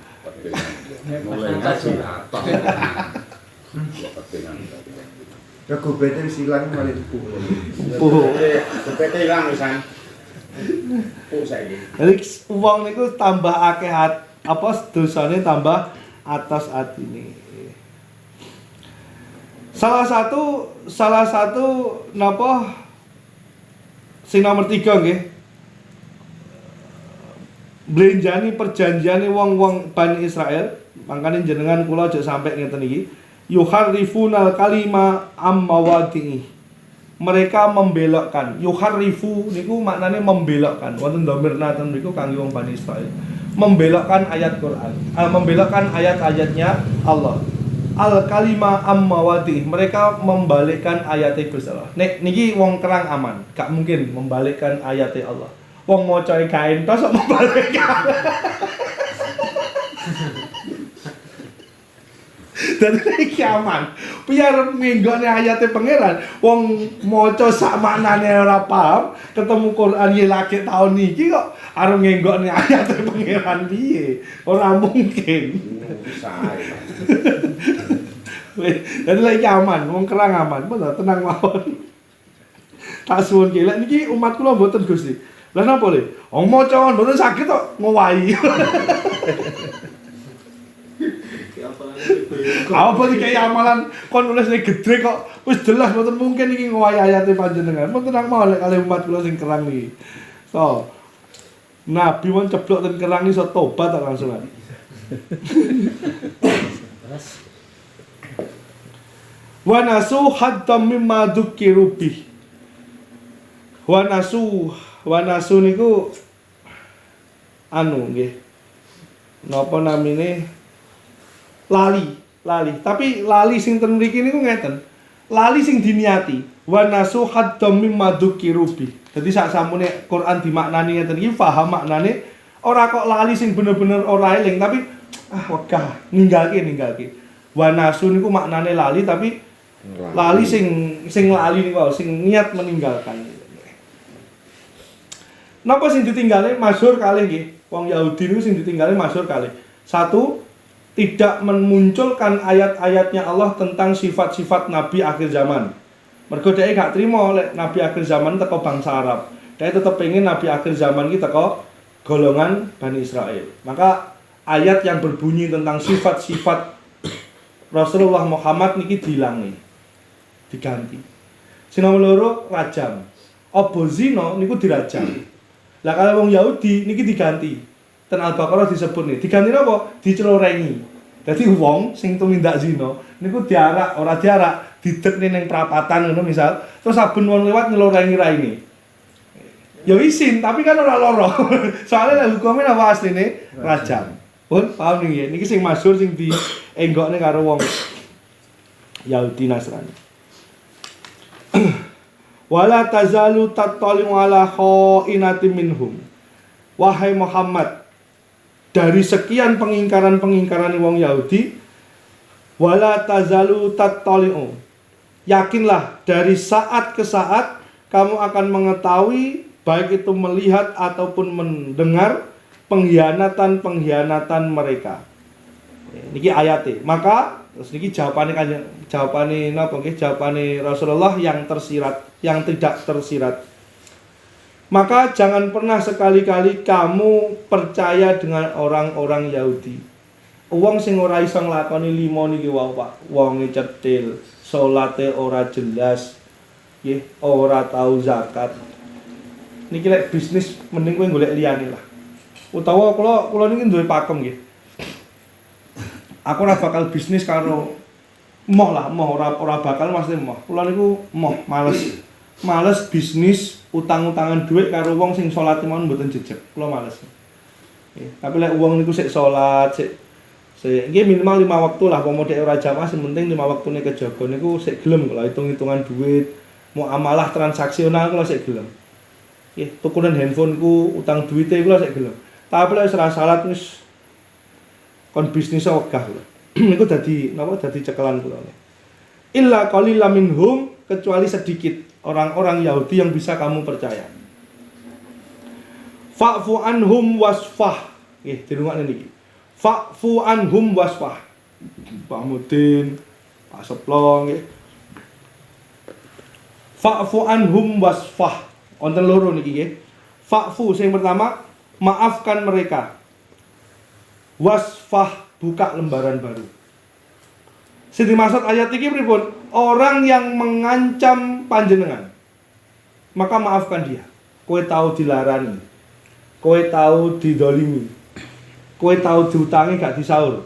Mulai ngaji atok. Ya gobete wis ilang malah empuk. Empuk. Gobete ilang wisan. Empuk saiki. Jadi wong niku tambah akeh apa dosane tambah atas atine. Salah satu napa sing nomor 3 nggih. Blenjani perjanjiane wong-wong Bani Israil, mangkane jenengan kula aja sampai ngeten iki. Yuharrifunal kalima ammawadihi. Mereka membelokkan. Yuharrifu niku maknane membelokkan. Wonten dhamir naten niku kangge wong Bani Israil. Membelokkan ayat Quran. Membelokkan ayat-ayatnya Allah. Al kalima ammawadihi. Mereka membalikkan ayat-e Gusti Allah. Nek niki wong kerang aman, gak mungkin membalikkan ayat-e Allah. Wong mocoe kain tos kok membalikkan. Dadi iki aman. Piye arep ngenggokne ayate pangeran, wong maca sak maknane ora paham, ketemu Quran ya lagi tahun iki kok arep ngenggokne ayate pangeran piye? Ora mungkin. Bisa. Jadi lagi aman, wong kerang aman, bener tenang mawon. Tak suwun ki, lek niki umat kula mboten Gusti. Lah napa le? Wong maca mboten saged kok ngowahi. Apa iki kayak amalan kon nulisne gedhe kok wis jelas mboten mungkin iki ngowahi ayate panjenengan. Mun tenang mawon lek kalih umat kula sing kerang niki. So, Nabi mon ceblok ten kerang iso tobat tak langsungan. Wa nasu hatta mimma dzukiru bih. Wa nasu niku anu nggih. Napa namine? Lali. Tapi lali sing ten mriki niku ngeten. Lali sing diniati. Wa nasu hatta mimma dzukiru bih. Dadi sak samune Quran dimaknani ngeten iki paham maknane ora kok lali sing bener-bener ora eling tapi wegah ninggalke. Wa nasu niku maknane lali tapi lali sing lali niku sing niat meninggalkan. Napa sing ditinggale masyhur kalih nggih. Wong Yahudi niku sing ditinggale masyhur kalih. Satu, tidak memunculkan ayat-ayatnya Allah tentang sifat-sifat Nabi akhir zaman. Mergo dhek gak trimo lek Nabi akhir zaman teko bangsa Arab. Dhek tetep pengen Nabi akhir zaman iki teko golongan Bani Israel. Maka ayat yang berbunyi tentang sifat-sifat Rasulullah Muhammad niki diilangi. Diganti. Sing nomor loro rajam. Apa zina niku dirajam. Lah kalau wong Yahudi niki diganti. Ten Al-Baqarah disebut nih. Diganti napa? Dicelorengi. Dadi wong sing tumindak zina niku ora diarak, didekne ning prapatan ngono misal, terus saben wong lewat nyelorengi raine. Ya isin, tapi kan ora lara. Soalnya lek hukume apa asline rajam. Pun paham niki. Niki sing masyhur sing dienggokne karo wong Yahudi Nasrani. Wala tazalu tattali'u ala kha'inatin minhum. Wahai Muhammad, dari sekian pengingkaran-pengingkaran wong Yahudi, wala tazalu tattali'u. Yakinlah dari saat ke saat kamu akan mengetahui baik itu melihat ataupun mendengar pengkhianatan mereka. Niki ayate. Maka terus niki jawabane Rasulullah yang tersirat, yang tidak tersirat. Maka jangan pernah sekali-kali kamu percaya dengan orang-orang Yahudi. Wong sing ora iso nglakoni 5 niki wae, Pak. Wonge cetil, salate ora jelas, nggih, ora tau zakat. Niki lek bisnis mending kowe golek liyane lah. Utawa kula niki duwe pakem nggih. Aku ora bakal bisnis karo moh ora bakal maksudnya moh. Kula niku moh males bisnis utang-utangan duit karo wong sing salat mawon mboten jejeg. Kula males. Tapi lek wong niku sik salat, sik nggih minimal 5 waktu lah, pomo dhek ora jamaah sing penting 5 waktune kejaga niku sik gelem kula hitung-hitungan duit, muamalah transaksional kula sik gelem. Nggih, tukunan handphoneku, utang duwite kula sik gelem. Tapi lek ora salat wis kon bisnis wegah kula. Niku dadi cekelan kula. Illa qalilan minhum, kecuali sedikit orang-orang Yahudi yang bisa kamu percaya. Fa'fu anhum wasfah. Nggih, dirungokne niki. Fa'fu anhum wasfah. Pak Mudin, Pak Seplong nggih. Fa'fu anhum wasfah. Wonten loro niki nggih. Fa'fu sing pertama, maafkan mereka. Wasfah, buka lembaran baru. Sing dimaksud ayat iki pripun? Orang yang mengancam panjenengan, maka maafkan dia. Kowe tahu dilarani, kowe tahu didolimi, kowe tahu diutangi gak disaur,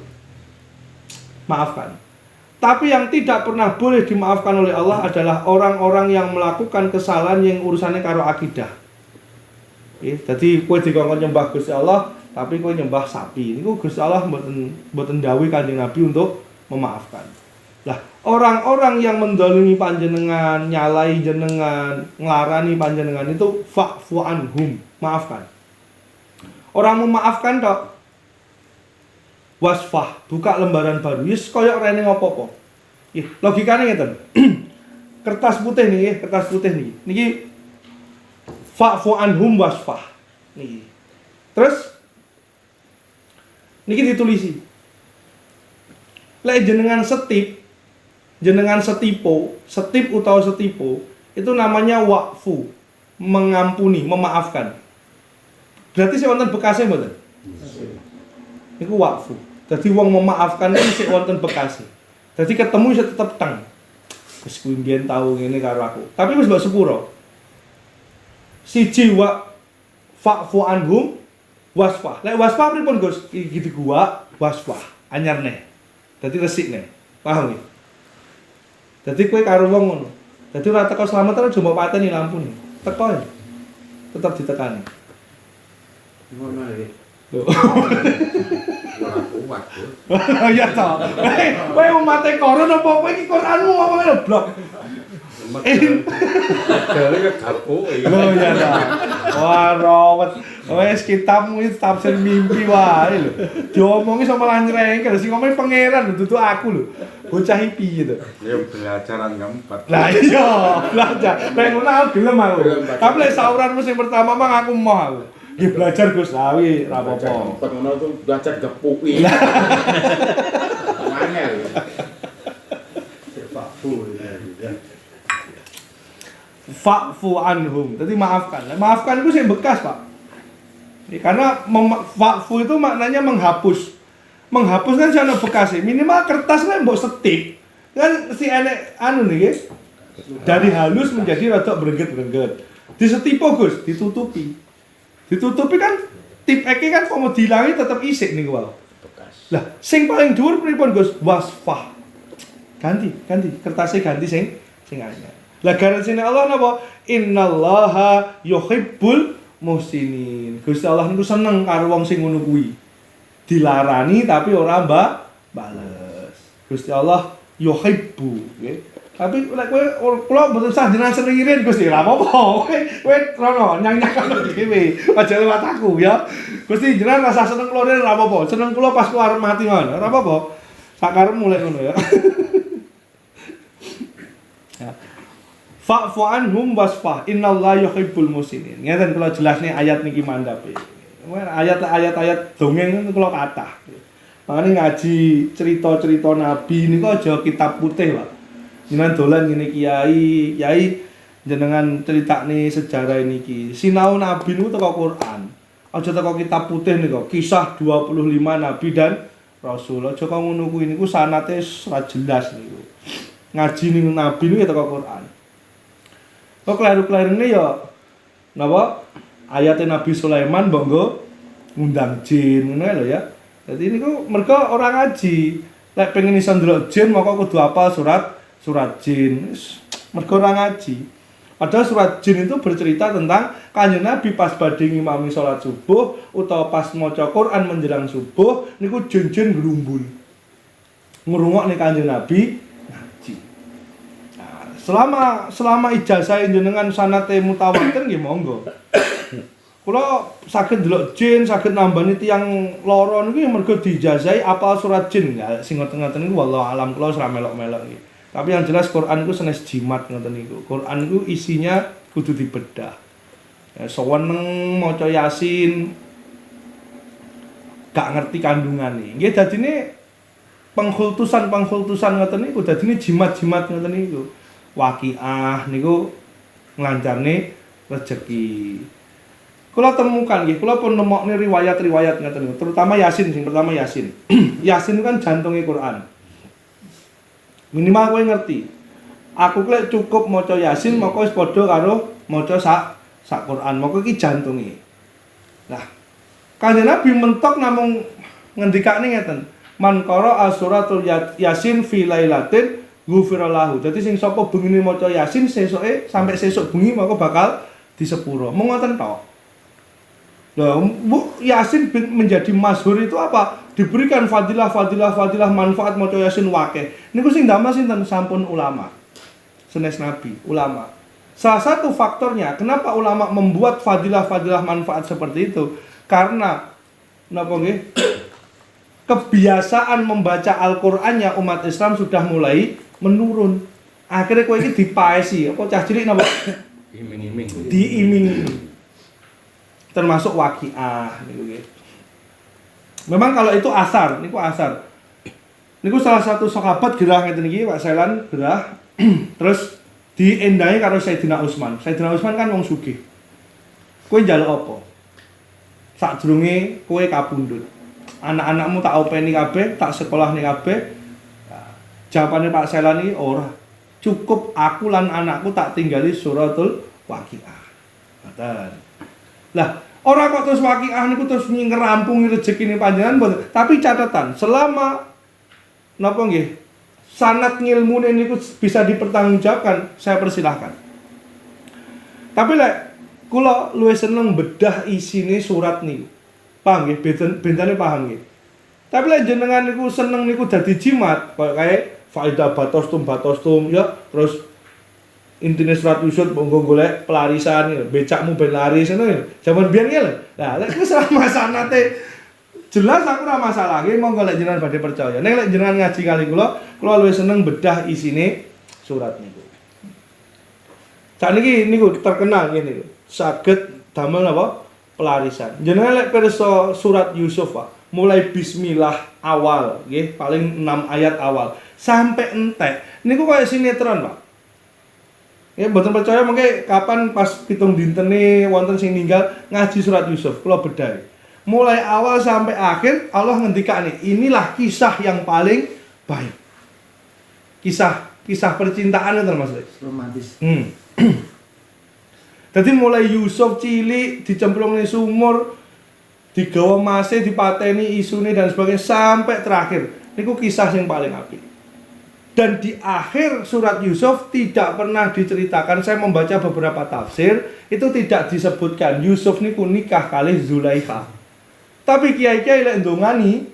maafkan. Tapi yang tidak pernah boleh dimaafkan oleh Allah adalah orang-orang yang melakukan kesalahan yang urusannya karo akidah. Jadi kowe dikongkon nyembah Gusti Allah, tapi kowe nyembah sapi. Niku Gusti Allah mboten dawuh Kanjeng Nabi untuk memaafkan. Lah, orang-orang yang mendolimi panjenengan, nyalai jenengan, nglarani panjenengan itu fa'fu anhum, maafkan. Orang memaafkan tok. wasfah, buka lembaran baru. Wis koyo rene ngopo-opo. Nggih, logikane ngeten. Kertas putih nih, kertas putih nih. Niki fa'fu anhum wasfah. Niki. Terus niki ditulisi. Lek jenengan setip utawa setipo, itu namanya waqfu, mengampuni, memaafkan. Berarti sing wonten bekase mboten? Niku waqfu. Dadi wong memaafkan iki sik wonten bekase. Dadi ketemu iso tetep teng. Wis kuwi mbiyen tau ngene karo aku. Tapi wis mbok sepuro. Siji fa'fu anhum wasfah. Lek wasfah pripun Gus? Iki gua wasfah anyarne. Dadi resikne. Paham nggih? Dadi kowe karo wong ngono. Dadi ora teko slamet aja mbok pateni lampune. Teko ya. Tetep ditekani. Ngono iki. Lho. Ora kuat, Bos. Ya toh. Kowe umat koron apa kowe iki Quranmu apa lho blok. Dari kegapo iki. Lho ya toh. Wah, rawat. Wes kitabmu iki tafsir mimpi wae lho. Diomongi sama lan nyrengkel sing ngomong pangeran dudu aku lho. Bocah piye to? Ya belajaran keempat. Lah iya, belajar. Nek ngono aku gelem aku. Tapi lek sauranmu sing pertama mah aku moh aku. Nggih belajar Gus Lawi, ra apa-apa. Ngono tuh belajar gepuki. Angel. Fa'fu anhum. Jadi maafkan. Maafkan itu sing bekas, Pak. Karena fa'fu itu maknanya menghapus. Menghapus kan sana bekas minimal kertas kan mbok setip. Kan si enek anu nih, dari halus menjadi rada berengget-berengget. Disetipo Gus, ditutupi. Ditutupi kan tip eke kan mau dilangi tetap isik nih wae. Lah, sing paling dhuwur pripun Gus? Wasfah. Ganti kertasnya ganti sing anyar. Lah garansine Allah napa? Innallaha yuhibbul muhsinin. Gusti Allah niku seneng karo wong sing ngono kuwi. Dilarani tapi ora bales. Gusti Allah yuhibbu, nggih. Tapi lek kowe kula mboten sah jenengan senengirin Gusti, lha apa? Kowe rono nyang-nyang dhewe. Aja lewat aku ya. Gusti jenengan rasa seneng kula ora apa-apa. Seneng kula pas kula arep mati ngono, ora apa-apa. Sakarepmu lek ngono ya. Fa'fu anhum wasfah innallaha yuhibbul muhsinin. Ngeten kula jelasne ayat niki mandhape. Ayat-ayat dongeng kula kathah. Makane ngaji cerita-cerita nabi niku aja kitab putih, Pak. Jenengan dolan ngene kiai jenengan critakne sejarah niki. Sinau nabi niku teko Quran. Aja teko kitab putih niku. Kisah 25 nabi dan rasul. Aja kok ngono kuwi niku sanate ora jelas niku. Ngaji ning nabi niku teko Quran. Kok kleru-klerune ya napa? Ayatnya Nabi Sulaiman mbok ngundang jin ngono lho ya. Dadi niku mergo ora ngaji. Lek pengen iso ndelok jin maka kudu hafal surat jin. Mergo ora ngaji. Padahal surat jin itu bercerita tentang Kanjeng Nabi pas badhe ngimami salat subuh utawa pas maca Quran menjelang subuh niku jin-jin ngrumbul. Ngrungokne Kanjeng Nabi selama ijazah jenengan sanate mutawatir nggih monggo. Kula saged ndelok jin, saged nambani tiyang lara niku mergo diijazahi apal surat jin. Ya sing ngoten-ngoten niku wallahu alam kula ora melok-melok nggih. Tapi yang jelas Quran niku sanes jimat ngoten niku. Quran niku isinya kudu dibedah. Ya seweneng maca Yasin gak ngerti kandungane. Nggih dadine pengkhultusan ngoten niku dadine jimat-jimat ngoten niku. Waqiah niku nglancarne rezeki. Kula temukan nggih, kula pun nemokne riwayat-riwayat ngoten niku, terutama Yasin sing pertama Yasin. Yasin kan jantunge Quran. Minimal kowe ngerti. Aku klek cukup maca Yasin maka wis padha karo maca sak Quran. Maka iki jantunge. Nah, Kanjeng Nabi mentok namung ngendikane ngeten. Man qara'a suratul Yasin fi lailatin ghufirallahu. Dadi sing sapa bengine maca Yasin sesuke sampai sesuk bengi maka bakal disepuro. Mung ngoten tok. Lah Yasin menjadi masyhur itu apa? Diberikan fadilah manfaat maca Yasin wakeh. Niku sing damel sinten? Sampun ulama. Sanes Nabi, ulama. Salah satu faktornya kenapa ulama membuat fadilah manfaat seperti itu? Karena napa nggih? kebiasaan membaca Al-Qur'annya umat Islam sudah mulai menurun. Akhirnya kowe iki dipaesi, apa cah cilik napa? Iming-iming. Diiming. Termasuk waqiah niku nggih. Memang kalau itu asar, niku asar. Niku salah satu sahabat gerah ngeten iki, Pak Sailan gerah. Terus diendahi karo Sayyidina Utsman. Sayyidina Utsman kan wong sugih. Kowe njaluk apa? Sadurunge kowe kapundhut. Anak-anakmu tak openi kabeh, tak sekolahne kabeh. Jawabane Pak Sailan iki ora. Cukup aku lan anakku tak tinggali suratul Waqiah. Ngoten. Lah, ora kok terus Waqiah niku terus ngerampungi rezekine panjenengan mboten. Tapi catatan, selama napa nggih? Sanad ngilmune niku bisa dipertanggungjawabkan, saya persilahkan. Tapi lek kula luwih seneng bedah isine surat niku. Paham nggih? Bentane paham nggih. Tapi lek jenengan niku seneng niku dadi jimat, kaya faedah batostum ya, terus intine surat Yusuf monggo golek pelarisan ya, becakmu ben laris ngono ya. Jaman biyen ya lho. Lah lek wis selama sanate jelas aku ora masalah nggih, monggo lek jenengan badhe percaya. Nek lek jenengan ngaji kali kula luwih seneng bedah isine surat niku. Sakniki niku terkenal ngene niku. Saged damel napa? Pelarisan. Jenengan lek pirsa surat Yusuf, Pak, mulai bismillah awal nggih, paling 6 ayat awal sampai entek. Niku kaya sinetron, Pak. Ya mboten percaya mengke kapan pas pitung dintene wonten sing ninggal ngaji surat Yusuf, kula bedah. Mulai awal sampai akhir Allah ngendikane, inilah kisah yang paling baik. Kisah percintaan itu Mas. Romantis. Jadi mulai Yusuf cilik dicemplung di sumur, digawa masih dipateni isune dan sebagainya sampai terakhir. Niku kisah yang paling apik. Dan di akhir surat Yusuf tidak pernah diceritakan. Saya membaca beberapa tafsir, itu tidak disebutkan Yusuf niku nikah kali Zulaikha. Tapi kiai-kiai lek ndongani,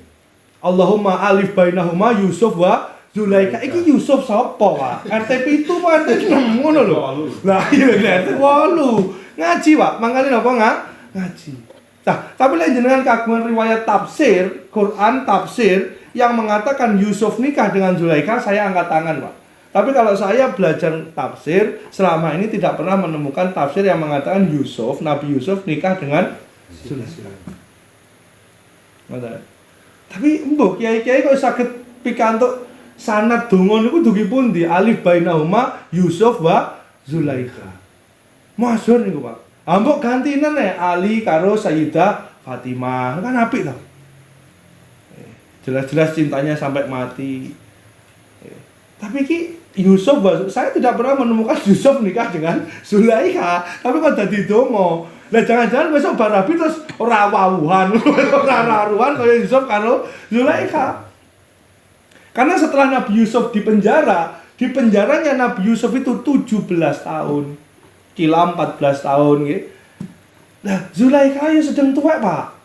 Allahumma alif bainahuma Yusuf wa Zulaikha. Iki Yusuf sapa, Pak? RT 7 apa RT 6 ngono lho. Lah iya RT 8. Ngaji, Pak. Mangkane napa ngaji. Nah, tapi lek jenengan kagungan riwayat tafsir, Quran tafsir yang mengatakan Yusuf nikah dengan Zulaikha, saya angkat tangan, Pak. Tapi kalau saya belajar tafsir, selama ini tidak pernah menemukan tafsir yang mengatakan Yusuf, Nabi Yusuf nikah dengan Zulaikha. Tapi mbok kiai-kiai kok saged pikantuk sanad donga niku dugi pundi? Alif bainahuma Yusuf wa Zulaikha. Masyhur niku, Pak. Ambok gantinen Ali karo Sayyidah Fatimah. Kan apik to. Jelas-jelas cintanya sampai mati. Tapi ki Yusuf, saya tidak pernah menemukan Yusuf nikah dengan Zulaikha. Tapi kok dadi donga. Lah jangan-jangan besok barabi terus ora wawuhan, ora raruan kaya Yusuf karo Zulaikha. Karena setelah Nabi Yusuf di penjaranya Nabi Yusuf itu 17 tahun. Kila 14 tahun gitu. Nah, Zulaikha ya sedang tuwek, Pak.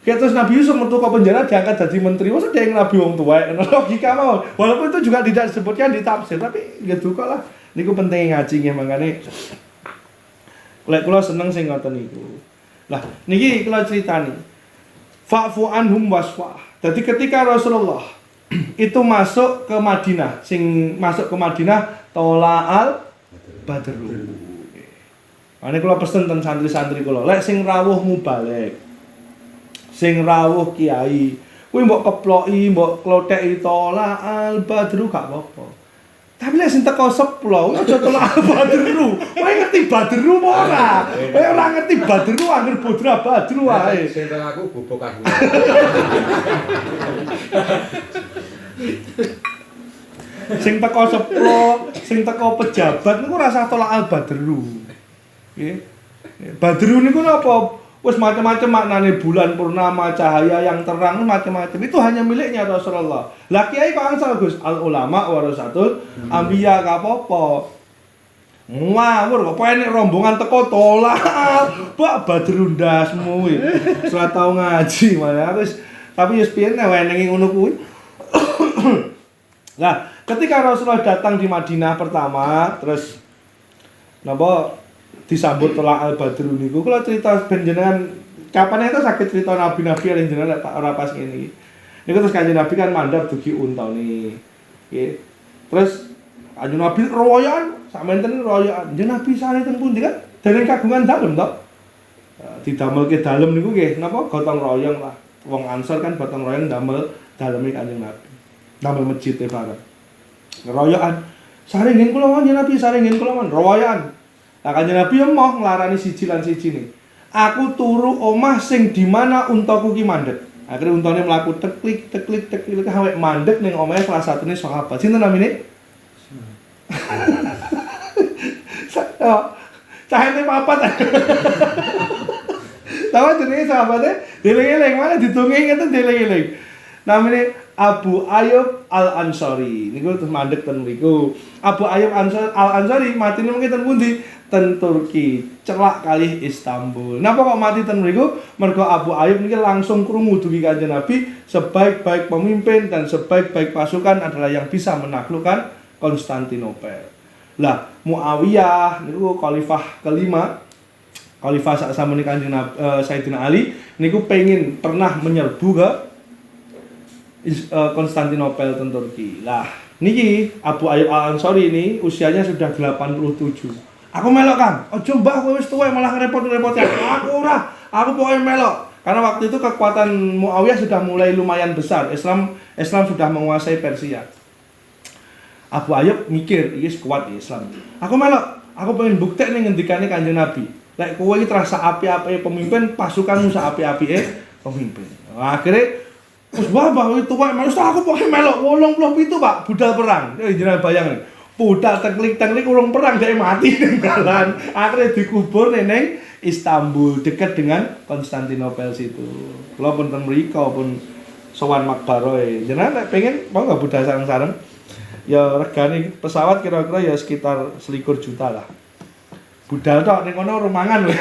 Kayak terus Nabi Yusuf metu ke penjara diangkat jadi menteri, masa dia yang Nabi wong tuwek. Logika mau. Walaupun itu juga tidak disebutkan di tafsir, tapi ya duka lah. Niku penting ngaji nggih mangkane. Lek kula seneng sing ngoten niku. Lah, niki kula critani. Fa'fu anhum wasfah. Jadi ketika Rasulullah itu masuk ke Madinah, tola'al badru. Ane kula pesen ten santri-santri kula, lek sing rawuh mubalek, sing rawuh kiai, kuwi mbok keploki, mbok klotheki tola'al badru gak apa-apa. Tapi lek sing teko seplo, aja tola'al badru. Kowe ngerti badru apa ora? Kowe ora ngerti badru angger bodra badru wae. Sing teng aku bubuk aku. Sing teko seplo, sing teko pejabat niku rasa tola'al badru. Nggih. Badru niku napa? Wis macam-macam maknane bulan purnama, cahaya yang terang, macam-macam. Itu hanya miliknya Rasulullah. Lah kiai kok angsal Gus, al ulama warasatul anbiya gak apa-apa. Ngawur kok enek rombongan teko tolak. Pak badru ndasmu iki. Ora tau ngaji malah wis tapi wis piye nek wenengi ngono kuwi. Nah, ketika Rasulullah datang di Madinah pertama, terus napa disambut tolak al-badru niku, kula cerita ben jenengan kapan itu sakit cerita nabi-nabi yang jenengan tak ora pas ngene iki. Niku terus Kanjeng Nabi kan mandhap dugi untane. Nggih. Terus Kanjeng Nabi royokan, samenten royokan. Jeneng Nabi sare teng pundi kan? Dereng kagungan dalem to. Didamelke dalem niku nggih napa gotong royong lah. Wong Ansor kan gotong royong damel daleme Kanjeng Nabi. Damel masjid e bareng. Royokan. Sare ngen kula Kanjeng Nabi, sare ngen kula mon royokan. Lah Kanjeng Nabi emoh nglarani siji lan sijine. Aku turu omah sing di mana untaku ki mandek. Akhirnya untane mlaku teklik awake mandek ning omahe salah satune sahabat. Sinten namine? Cahene papat. Tahu jenenge sahabate? Deleng-eleng mana ditunging ngeten deleng-eleng. Namine Abu Ayyub Al-Ansari. Niku terus mandek ten mriku. Abu Ayyub Al-Ansari matine mungkin ten pundi? Ten Turki, celak kali Istanbul. Napa kok mati ten mriku? Mergo Abu Ayyub niki langsung krungu dugi Kanjeng Nabi, sebaik-baik pemimpin dan sebaik-baik pasukan adalah yang bisa menaklukkan Konstantinopel. Lah, Muawiyah niku khalifah kelima, khalifah sak samene Kanjeng Nabi Sayyidina Ali niku pernah menyerbu ke Konstantinopel ten Turki. Lah, niki Abu Ayyub Al-Ansari ini usianya sudah 87. Aku melok Kang, ojo mbah kowe wis tuwa malah ngerepot-repot ya. Aku ora, aku pokoknya melok. Karena waktu itu kekuatan Muawiyah sudah mulai lumayan besar. Islam sudah menguasai Persia. Abu Ayyub mikir, iki kuat Islam. Aku melok, aku pengen buktekne ngendikane Kanjeng Nabi. Lek kowe iki terasa api-api pemimpin, pasukanmu sak api-apike pemimpin. Nah, akhirnya wis mbah kowe tuwa, mesti aku pokoknya melok 87 Pak, budal perang. Ya jenengan bayangin. Budal teklik urung perang dhek mati ning dalan. Akhirnya dikubur ning Istanbul dekat dengan Konstantinopel situ. Kula pun ten mriko pun sowan makbaroe. Jenengan nek pengen mau enggak budal sareng-sareng? Ya regane pesawat kira-kira ya sekitar 21 juta lah. Budal tok ning kono rumangan lho.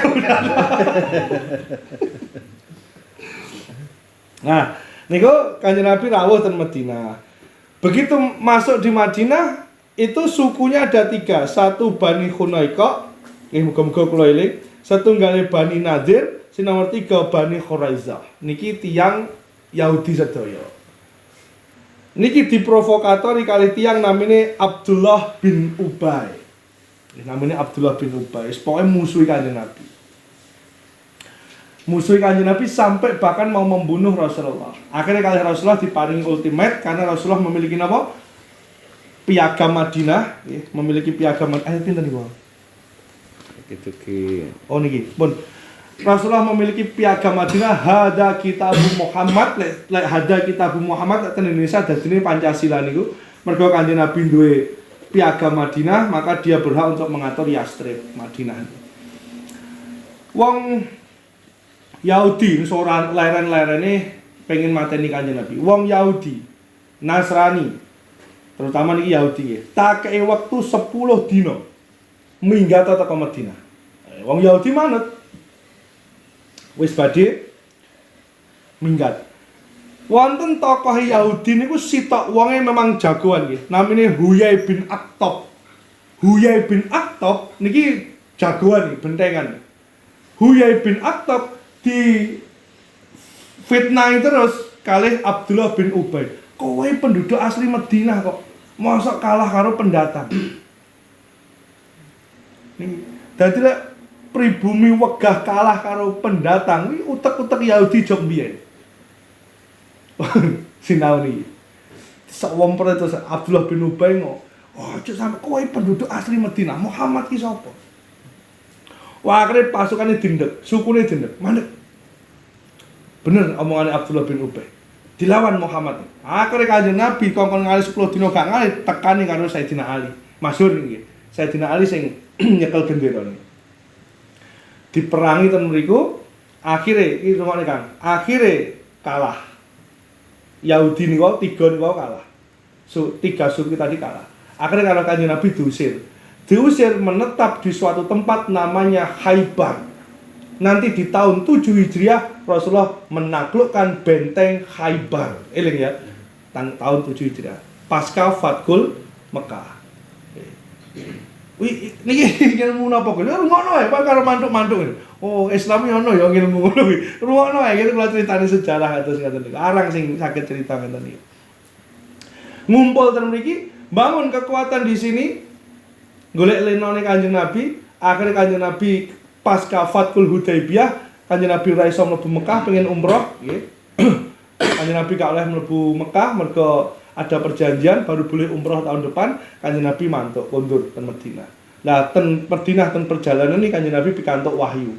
Nah, niku Kanjeng Nabi rawuh ten Madinah. Begitu masuk di Madinah itu sukunya ada 3, satu Bani Hunaiko, muga-muga kula eling, setunggalé Bani Nadir, sing nomor 3 Bani Khuraizah. Niki tiyang Yahudi sedaya. Niki diprovokatori kali tiyang namine Abdullah bin Ubay. Namine Abdullah bin Ubay, pokoke musuhi Kanjeng Nabi. Musuhi Kanjeng Nabi sampai bahkan mau membunuh Rasulullah. Akhirnya kali Rasulullah diparingi ultimate karena Rasulullah memiliki apa? Piagam Madinah, memiliki piagam ayat pinten niku? Gitu ki. Oh niki, pun. Rasulullah memiliki piagam Madinah, hada kitabu Muhammad, lek hada kitabu Muhammad ten Indonesia dadine Pancasila niku. Mergo Kanjeng Nabi duwe piagam Madinah, maka dia berhak untuk mengatur Yastrib Madinah. Wong Yahudi seorang leren-lerene pengen mateni Kanjeng Nabi. Wong Yahudi, Nasrani, terutama niki Yahudi nggih. Tak kei wektu 10 dina minggat teko Madinah. Wong Yahudi manut. Wis badhe minggat. Wonten tokoh Yahudi niku sitok wonge memang jagoan nggih. Namine Huyai bin Akhtab. Huyai bin Akhtab niki jagoan nih, bentengan. Huyai bin Akhtab di fitnah terus kalih Abdullah bin Ubay. Kowe penduduk asli Madinah kok mosok kalah karo pendatang. Dadi lek pribumi wegah kalah karo pendatang kuwi utek-utek Yahudi jog biyen. Sinau niki. Sawong itu Abdullah bin Ubay ngo. Oh, cuk sampe kowe penduduk asli Madinah, Muhammad ki sapa? Wah, akhirnya pasukannya dindek, sukunya dindek, mandek. Bener omongannya Abdullah bin Ubay. Dilawan Muhammad. Akhirnya Kanjeng Nabi kongkon ngali 10 dina gak ngali tekani karo Sayyidina Ali. Masyhur nggih. Sayyidina Ali sing nyekel gendera niki. Diperangi ten mriku, akhire iki rungokne Kang. Akhire kalah. Yahudi niku 3 niku kalah. 3 suku tadi kalah. Akhirnya kalau Kanjeng Nabi diusir menetap di suatu tempat namanya Khaybar. Nanti di tahun 7 Hijriah Rasulullah menaklukkan benteng Khaybar. Eling ya. Tahun 7 Hijriah. Pasca Fathul Mekah. Niki ilmu napa kok? Rungokno ae Pak karo mantuk-mantuk. Oh, Islam yo ono ya ilmu ngono kuwi. Rungokno ae kula critani sejarah atus ngaten niku. Arang sing saged cerita ngeten niku. Ngumpul ten mriki, bangun kekuatan di sini. Golek lenone Kanjeng Nabi, akhirnya Kanjeng Nabi pasca Fathul Hudaybiyah, Kanjeng Nabi ora iso mlebu Mekah pengen umroh, nggih. Kanjeng Nabi gak oleh mlebu Mekah mergo ada perjanjian baru boleh umroh tahun depan. Kanjeng Nabi mantuk kondur ten Madinah. Lah ten Madinah ten perjalanan ini Kanjeng Nabi pikantuk wahyu.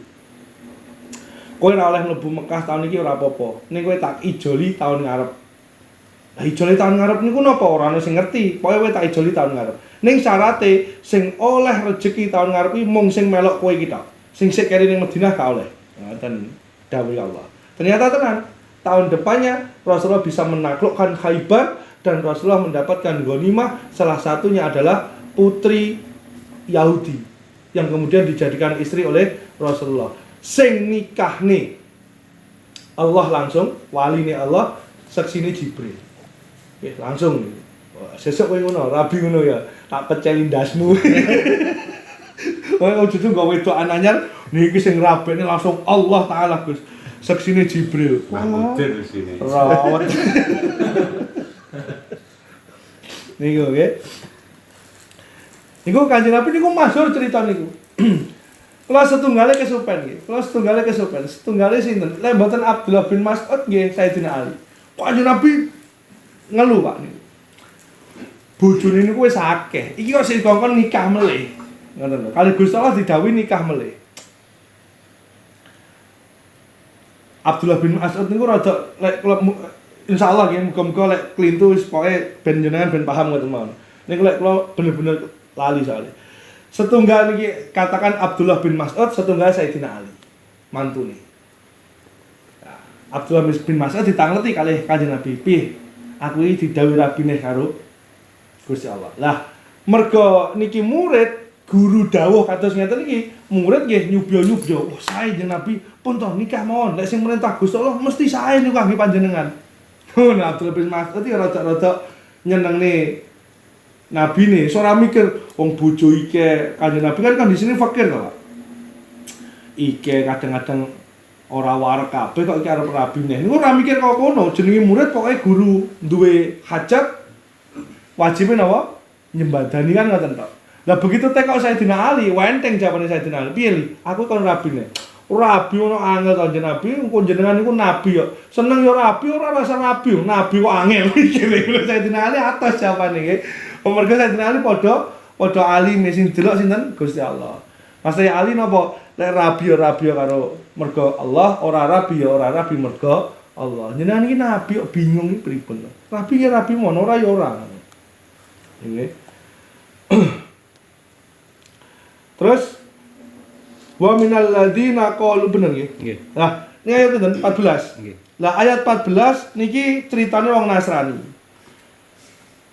Kowe ora oleh mlebu Mekah tahun iki ora apa-apa. Ning kowe tak ijoli tahun ngarep. Lah ijoli tahun ngarep niku napa ora ono sing ngerti. Pokoke kowe tak ijoli tahun ngarep. Ning syarate sing oleh rezeki tahun ngarep iki mung sing melok kowe iki tok. Sing sik keri ning Madinah gak oleh. Ngoten dawuh Allah. Ternyata tenan tahun depannya Rasulullah bisa menaklukkan Khaibar dan Rasulullah mendapatkan ghanimah, salah satunya adalah putri Yahudi yang kemudian dijadikan istri oleh Rasulullah. Sing nikahne Allah langsung, waline Allah, saksine Jibril. Nggih, langsung. Sesuk kowe ngono, rabi ngono ya, tak peceli ndasmu. Kowe ojo nggo wedok anyar, niki sing rabene langsung Allah taala, Gus. Saksine Jibril. Mahmudir di sini. Rawat. Niku nggih. Niku Kanjeng Nabi niku masyhur cerita niku. Kula setunggale kesupen nggih. Setunggale sinten? Lek mboten Abdullah bin Mas'ud nggih Sayyidina Ali. Kanjeng Nabi ngeluh Pak niku. Bojone niku wis akeh. Iki kok sing kongkon nikah melih. Ngoten lho. Kali Gusti Allah didhawuhi nikah melih. Abdullah bin Mas'ud niku rada lek kula insyaallah nggih muga-muga lek klintu wis pokoke ben jenengan ben paham ngoten mawon. Niku lek kula bener-bener lali soalnya. Setunggal niki katakan Abdullah bin Mas'ud, setunggal Sayyidina Ali. Mantune. Nah, Abdullah bin Mas'ud ditangleti kalih Kanjeng Nabi. Piye? Aku iki didhawuhi rabine karo Gusti Allah. Lah, mergo niki murid guru dawuh kados ngeten iki, murid nggih nyubya-nyubya. Oh, sae Kanjeng Nabi pun toh nikah mawon. Lek sing merintah Gusti Allah mesti sae niku kangge panjenengan. Nah, Abdullah bin Mas'ud iki rada-rada nyenengne Nabi nih, seorang mikir, wong bojo ike, Kanjeng Nabi kan kondisine fakir to, Pak. Ike kadang-kadang ora warak kabeh kok iki arep rabi neh. Niku ora mikir kok kono, jenenge murid pokoke guru duwe hajat wajibnya napa? Nyembadani kan ngoten tok. Lah begitu tekok Sayyidina Ali, wenteng jawabane Sayyidina Ali. Piye li? Aku kon rabi neh. Rabi ono angel Kanjeng Nabi, engko jenengan niku nabi yo. Seneng yo rabi, ora rasa rabi, nabi kok angel. Iki Sayyidina Ali atas jawabane nggih. Mergo Sayyidina Ali padha alim sing delok sinten Gusti Allah. Mas Ali napa lek rabi ya karo mergo Allah, ora rabi mergo Allah. Jenengan iki nabi kok bingung iki pripun. Rabi ya rabi mono ora ya ora. Nggih. Terus wa minal ladina qalu bener nggih. Nggih. Lah, ini ayat pinten 14. Nggih. Lah ayat 14 niki ceritane wong Nasrani.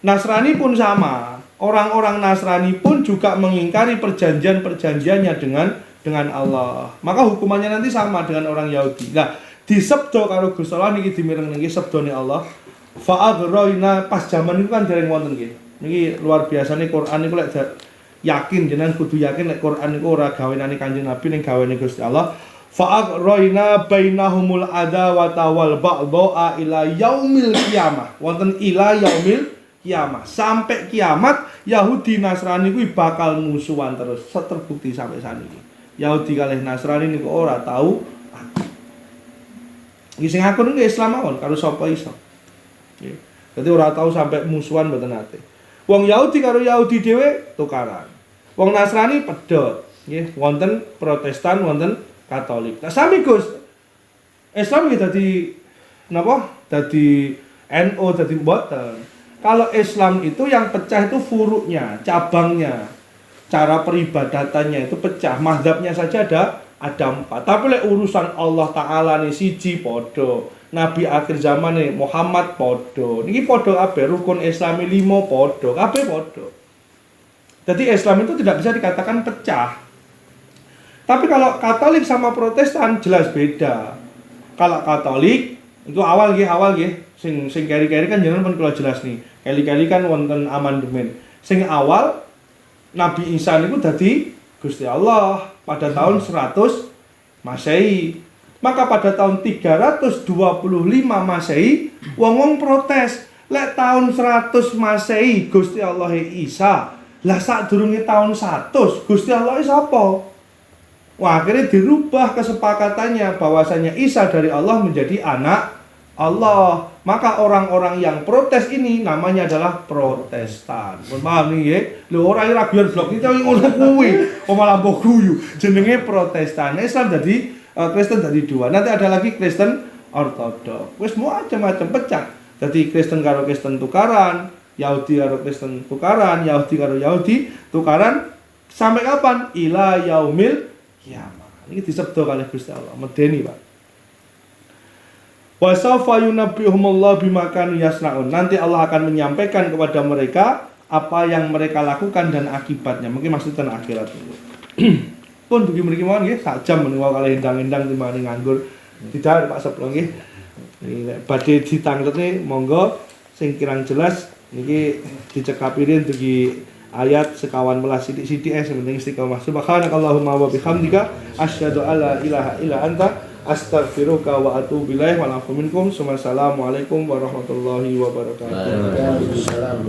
Nasrani pun sama. Orang-orang Nasrani pun juga mengingkari perjanjian-perjanjiannya dengan Allah. Maka hukumannya nanti sama dengan orang Yahudi. Nah, disebdo karo Gusti Allah niki dimireng niki sebdone Allah. Fa'aghraina pas zaman itu kan dereng wonten nggih. Niki luar biasa nih Quran niku lek yakin jenengan kudu yakin lek Quran niku ora gawenane Kanjeng Nabi ning gaweane Gusti Allah. Fa'aghraina bainahumul adawata wal baghdha ila yaumil qiyamah. Wonten ila yaumil kiamat, sampai kiamat Yahudi Nasrani kuwi bakal musuhan terus, terbukti sampai saniki. Yahudi kalih Nasrani niku ora tahu aku. Iki sing aku niku Islam mawon karo sapa iso. Nggih. Dadi ora tahu sampai musuhan mboten ate. Wong Yahudi karo Yahudi dhewe tukaran. Wong Nasrani pedhot, nggih, wonten Protestan, wonten Katolik. Nah sami Gus. Islam iki dadi napa? Dadi NU dadi mboten. Kalau Islam itu yang pecah itu furuknya, cabangnya, cara peribadatannya itu pecah. Mazhabnya saja ada 4. Tapi lek urusan Allah Taala nih siji podo, Nabi akhir zaman nih Muhammad podo. Niki podo kabeh rukun Islami 5 podo, kabeh podo. Jadi Islam itu tidak bisa dikatakan pecah. Tapi kalau Katolik sama Protestan jelas beda. Kalau Katolik itu awal nggih. Sing keri-keri kan jenengan pun kula jelas nih. Kali-kali kan wonten amandemen. Sing awal Nabi Isa niku dadi Gusti Allah pada tahun 100 Masehi. Maka pada tahun 325 Masehi wong-wong protes. Lek tahun 100 Masehi Gusti Allah Isa. Lah sadurunge tahun 100 Gusti Allah sapa? Wah, akhirnya dirubah kesepakatannya bahwasanya Isa dari Allah menjadi anak Allah. Maka orang-orang yang protes ini namanya adalah Protestan. Mohon paham nih ya. Lho ora raguan blok iki ngono kuwi. Kok malah mbok guyu. Jenenge Protestan. Islam jadi Kristen jadi dua. Nanti ada lagi Kristen Ortodok. Wis macam-macam pecah. Jadi Kristen karo Kristen tukaran, Yahudi karo Kristen tukaran, Yahudi karo Yahudi tukaran sampai kapan? Ila yaumil kiamat. Ini disebut oleh Gusti Allah. Medeni, Pak. Wa sawfa yunabbihumullahu bima kanu yasnaun. Nanti Allah akan menyampaikan kepada mereka apa yang mereka lakukan dan akibatnya. Mungkin maksudnya akhirat. Pun bagi mriki mawon nggih sak jam menika kalih endang-endang timbang nganggur. Tidak Pak Seplong nggih. Nek badhe ditangletne monggo sing kirang jelas niki dicekapirin dugi ayat sekawan belas sithik-sithik sing penting istiqomah. Subhanakallahumma wa bihamdika asyhadu alla ilaha illa anta astaghfiruka wa atubu ilaik wa a'udzu minkum. Assalamualaikum warahmatullahi wabarakatuh. Waalaikumsalam.